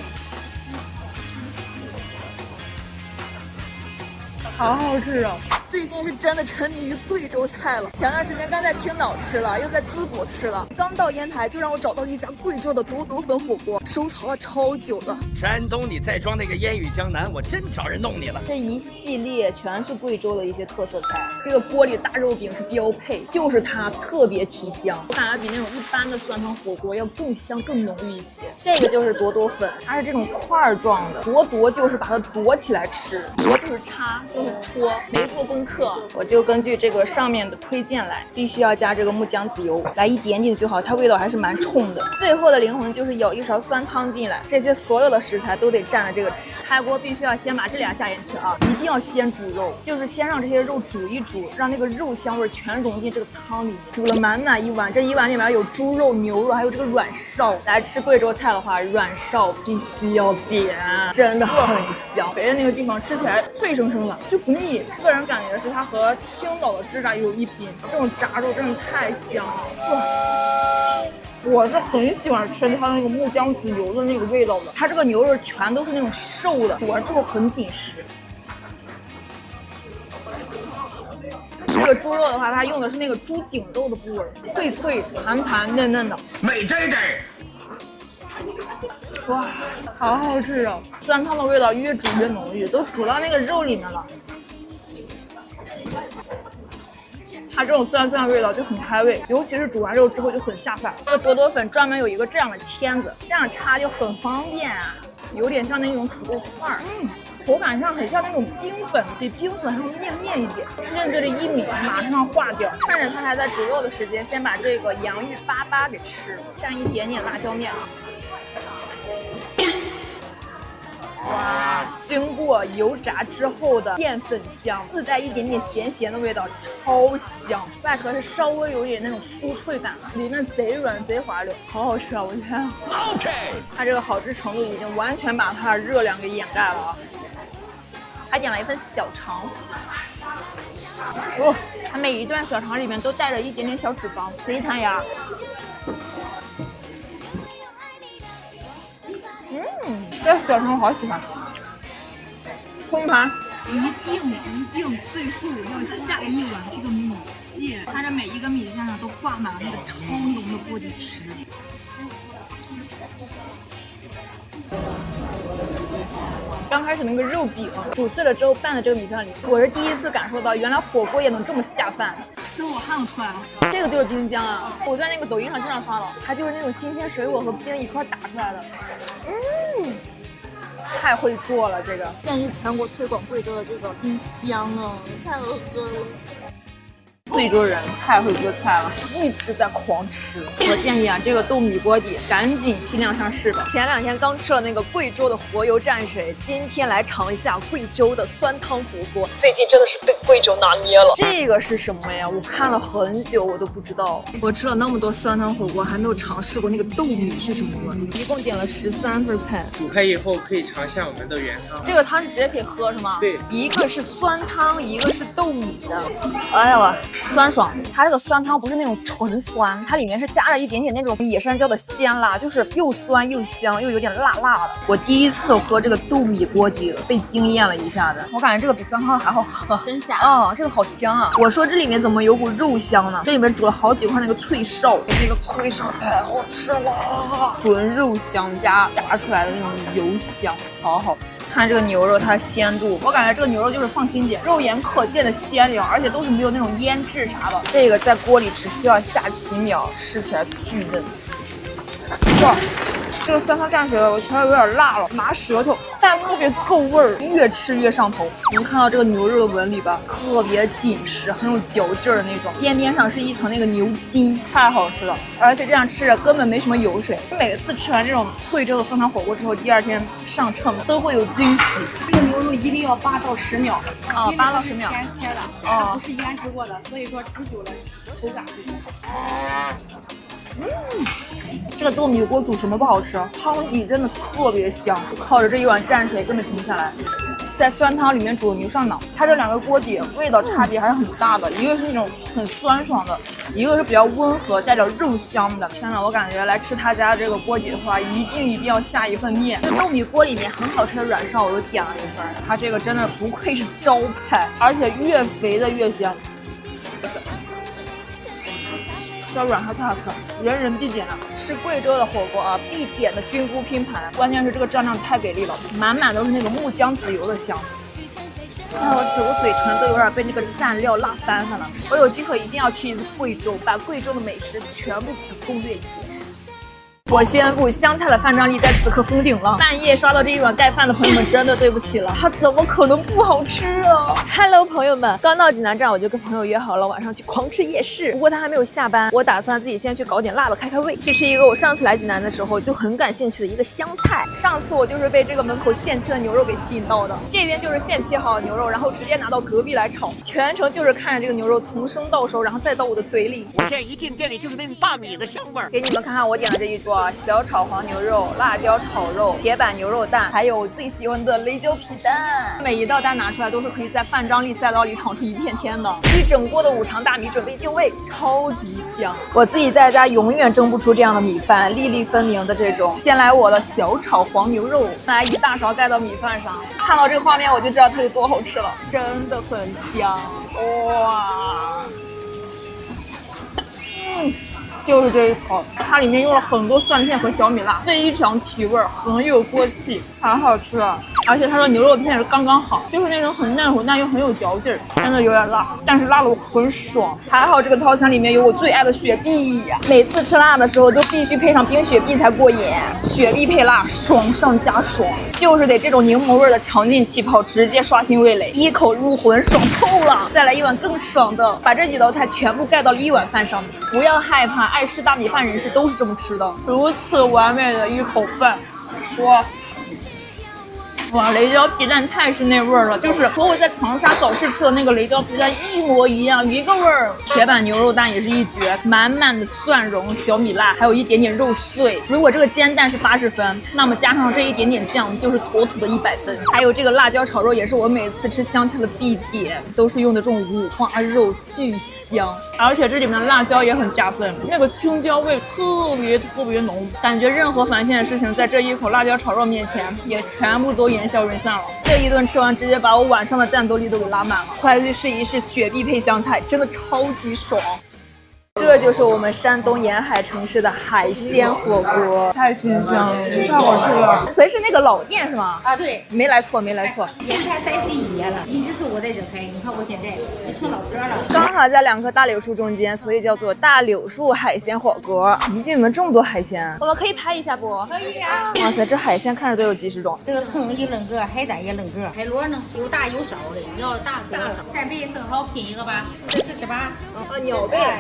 S1: 好好吃啊！
S8: 最近是真的沉迷于贵州菜了。前段时间刚在青岛吃了，又在淄博吃了，刚到烟台就让我找到了一家贵州的独独粉火锅，收藏了超久了。
S12: 山东你再装那个烟雨江南，我真找人弄你了。
S1: 这一系列全是贵州的一些特色菜，这个锅里大肉饼是标配，就是它特别提香，我感觉比那种一般的酸汤火锅要更香更浓郁一些。这个就是夺夺粉，它是这种块状的，夺就是把它夺起来吃，夺就是插就是戳，没做功课，我就根据这个上面的推荐来，必须要加这个木姜子油，来一点点就好，它味道还是蛮冲的。最后的灵魂就是舀一勺酸汤进来，这些所有的食材都得蘸着这个吃。开锅必须要先把这俩下进去啊，一定要先煮肉，就是先让这些肉煮一煮，让那个肉香味全融进这个汤里，煮了满满一碗，这一碗里面有猪肉、牛肉，还有这个软臊。来吃贵州菜的话，软臊必须要点，真的很香。肥的那个地方吃起来脆生生的，就不腻。个人感觉是它和青岛的芝炸有一拼，这种炸肉真的太香了。哇！我是很喜欢吃它那个木姜子油的那个味道的。它这个牛肉全都是那种瘦的，煮完之后很紧实。这个猪肉的话，它用的是那个猪颈肉的部位，脆脆、弹弹、嫩嫩的，
S4: 美滋滋。
S1: 哇，好好吃啊！酸汤的味道越煮越浓郁，都煮到那个肉里面了。它这种酸的味道就很开胃，尤其是煮完肉之后就很下饭。这个多多粉专门有一个这样的签子，这样插就很方便啊，有点像那种土豆块儿。口感上很像那种冰粉，比冰粉还要面一点，吃进嘴里一抿，马上化掉。趁着它还在煮肉的时间，先把这个洋芋粑给吃，蘸一点点辣椒面啊。哇，经过油炸之后的淀粉香，自带一点点咸的味道，超香。外壳是稍微有点那种酥脆感的，里面贼软贼滑溜，好好吃啊！我的天 ，OK， 它这个好吃程度已经完全把它的热量给掩盖了啊。还点了一份小肠，哦，它每一段小肠里面都带着一点点小脂肪，贼弹牙。这个小肠我好喜欢，空盘。
S16: 一定最后要下一碗这个米线，它这每一个米线上都挂满了那个超浓的锅底汁。
S1: 刚开始那个肉饼煮碎了之后拌在这个米饭里，我是第一次感受到原来火锅也能这么下饭，
S16: 吃我汗都出来了。
S1: 这个就是冰浆啊，我在那个抖音上经常刷到，它就是那种新鲜水果和冰一块打出来的，太会做了这个，建议全国推广贵州的这个冰浆啊，太好喝了。贵州人太会做菜了，一直在狂吃。我建议啊，这个豆米锅底赶紧批量上市吧。前2天刚吃了那个贵州的活油蘸水，今天来尝一下贵州的酸汤火锅。最近真的是被贵州拿捏了。这个是什么呀？我看了很久，我都不知道。我吃了那么多酸汤火锅，还没有尝试过那个豆米是什么味。一共点了13份菜。
S13: 煮开以后可以尝一下我们的原汤。
S1: 这个汤是直接可以喝是吗？
S13: 对，
S1: 一个是酸汤，一个是豆米的。哎呀我。酸爽，它这个酸汤不是那种纯酸，它里面是加了一点点那种野山椒的鲜辣，就是又酸又香，又有点辣辣的。我第一次喝这个豆米锅底，被惊艳了一下子。我感觉这个比酸汤还好喝，
S16: 真假？
S1: 这个好香啊！我说这里面怎么有股肉香呢？这里面煮了好几块那个脆哨，那个脆哨太好吃了，纯肉香加炸出来的那种油香，好好吃。看这个牛肉，它的鲜度，我感觉这个牛肉就是放心点，肉眼可见的鲜亮，而且都是没有那种腌制啥的。这个在锅里只需要下几秒，吃起来巨嫩。哇，这个酸汤蘸水我觉得有点辣了，麻舌头，但特别够味儿，越吃越上头。你们看到这个牛肉的纹理吧，特别紧实，很有嚼劲儿的那种，边上是一层那个牛筋，太好吃了。而且这样吃着根本没什么油水。每次吃完这种贵州的酸汤火锅之后，第2天上秤都会有惊喜。
S16: 这个牛肉一定要8到10秒
S1: 啊，8到10秒。
S16: 鲜切的，它不是腌制过的，所以说煮久了口感会不好。
S1: 这个豆米锅煮什么不好吃？汤底真的特别香，靠着这一碗蘸水根本停不下来。在酸汤里面煮的牛上脑，它这2个锅底味道差别还是很大的，一个是那种很酸爽的，一个是比较温和带着肉香的。天哪，我感觉来吃他家这个锅底的话，一定要下一份面。这豆米锅里面很好吃的软臊我都点了一份，它这个真的不愧是招牌，而且越肥的越香。这软臊太好吃了，人人必点的。吃贵州的火锅啊，必点的菌菇拼盘，关键是这个蘸料太给力了，满满都是那种木姜子油的香。我整个嘴唇都有点被那个蘸料辣翻翻了。我有机会一定要去一次贵州，把贵州的美食全部攻略一遍。我宣布，香菜的饭张力在此刻封顶了。半夜刷到这一碗盖饭的朋友们，真的对不起了，它怎么可能不好吃啊 ？Hello， 朋友们，刚到济南站，我就跟朋友约好了晚上去狂吃夜市。不过他还没有下班，我打算自己先去搞点辣的开开胃，去吃一个我上次来济南的时候就很感兴趣的一个湘菜。上次我就是被这个门口现切的牛肉给吸引到的，这边就是现切好的牛肉，然后直接拿到隔壁来炒，全程就是看着这个牛肉从生到熟，然后再到我的嘴里。
S4: 我现在一进店里就是那种大米的香味儿。
S1: 给你们看看我点的这一桌。
S8: 锅、小炒黄牛肉、辣椒炒肉、铁板牛肉蛋，还有我最喜欢的雷椒皮蛋。每一道蛋拿出来都是可以在半张力赛道里闯出一片天的。一整锅的五常大米准备就位，超级香。我自己在家永远蒸不出这样的米饭，粒粒分明的这种。先来我的小炒黄牛肉，来一大勺盖到米饭上。看到这个画面我就知道它有多好吃了，真的很香哇！就是这一口，它里面用了很多蒜片和小米辣，非常提味，很有锅气，好好吃啊！而且它的牛肉片是刚刚好，就是那种很嫩但又很有嚼劲儿，真的有点辣，但是辣的我很爽。还好这个套餐里面有我最爱的雪碧呀，每次吃辣的时候都必须配上冰雪碧才过瘾，雪碧配辣，爽上加爽，就是得这种柠檬味的强劲气泡直接刷新味蕾，一口入魂，爽透了！再来一碗更爽的，把这几道菜全部盖到了一碗饭上面，不要害怕，爱吃大米饭人士都是这么吃的，如此完美的一口饭，哇，雷椒皮蛋太是那味儿了，就是和我在长沙早市吃的那个雷椒皮蛋一模一样，一个味儿。铁板牛肉蛋也是一绝，满满的蒜蓉、小米辣，还有一点点肉碎。如果这个煎蛋是80分，那么加上这一点点酱就是妥妥的100分。还有这个辣椒炒肉也是我每次吃湘菜的必点，都是用的这种五花肉，巨香。而且这里面的辣椒也很加分，那个青椒味特别浓，感觉任何烦心的事情在这一口辣椒炒肉面前也全部都烟消云散了。这一顿吃完，直接把我晚上的战斗力都给拉满了。快去试一试雪碧配香菜，真的超级爽。这就是我们山东沿海城市的海鲜火锅，太新香了，太好吃了。咱是那个老店是吗？
S17: 啊，对，
S8: 没来错。
S17: 沿海31年了，一直是我在这开。你看我现在就成老哥了。
S8: 刚好在2棵大柳树中间，所以叫做大柳树海鲜火锅。一进门这么多海鲜，我们可以拍一下不？
S17: 可以啊。
S8: 哇塞，这海鲜看着都有几十种。
S17: 这个葱一愣个，海带也愣个，海螺呢有大有少的，你要大的扇贝生蚝拼一个吧，这是48。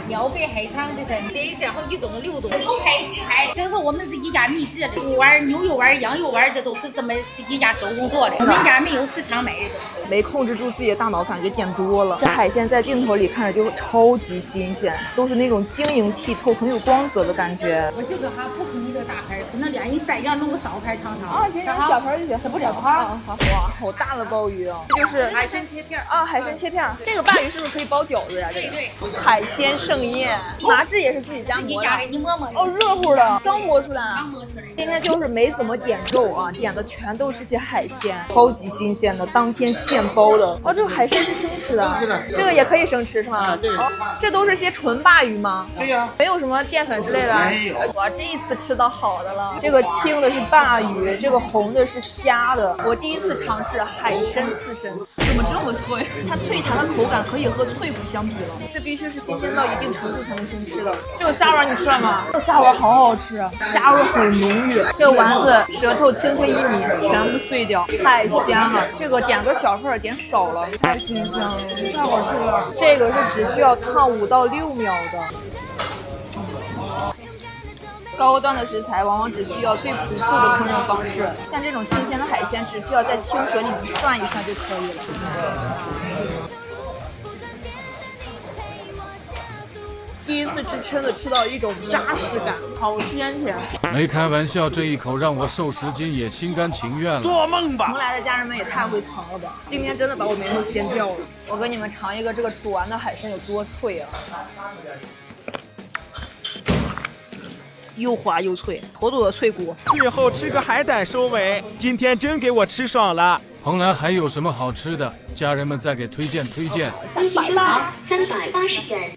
S17: 鸟贝海肠这是。这一下好几种6种，牛排、鸡排，这个我们是一家秘制的，猪丸、牛肉丸、羊肉丸，这都是这么一家手工做的。我们家没有市场买的东西。
S8: 没控制住自己的大脑，感觉点多了。这海鲜在镜头里看着就超级新鲜，都是那种晶莹剔透、很有光泽的感觉。
S17: 我这个还不可能这个大盘，可能2人3样弄个小盘尝尝。
S8: 啊，行，小盘就行，
S17: 吃不了哈。
S8: 好，哇，好大的鲍鱼啊！这就是
S17: 海参切片
S8: 啊，海参切片。这个鲅鱼是不是可以包饺子呀？对，海鲜盛宴，麻汁也是自己家磨的。
S17: 你摸摸
S8: 哦，热乎的，刚磨出来。
S17: 刚磨出来。
S8: 今天就是没怎么点肉啊，点的全都是些海鲜，超级新鲜的，当天现包的。哦，这个海参是生吃的，这个也可以生吃是吗？哦，这都是些纯鲅鱼吗？
S3: 对呀，
S8: 没有什么淀粉之类的。
S3: 没有。
S8: 我这一次吃到好的了，这个青的是鲅鱼，这个红的是虾的。我第一次尝试海参刺身，怎么这么脆？它脆弹的口感可以和脆骨相比了。这必须是新鲜到一定程度才能生吃的。这个虾丸你吃了吗？这虾丸好好吃啊，虾味很浓郁。这个丸子舌头轻轻一抿，全部碎掉，太香了。这个点个小份儿，点少了，太新香了，太好吃了。这个是只需要烫5到6秒的。高端的食材往往只需要最朴素的烹饪方式，像这种新鲜的海鲜，只需要在清水里面涮一涮就可以了。第一次吃蛏子吃到一种扎实感，好鲜甜。
S7: 没开玩笑，这一口让我瘦10斤也心甘情愿了。
S3: 做梦吧！
S8: 同来的家人们也太会藏了吧！今天真的把我眉头掀掉了。我给你们尝一个这个煮完的海参有多脆啊！又滑又脆，妥妥的脆骨。
S6: 最后吃个海胆收尾，今天真给我吃爽了。
S7: 蓬莱还有什么好吃的？家人们再给推荐推荐。
S5: 380元。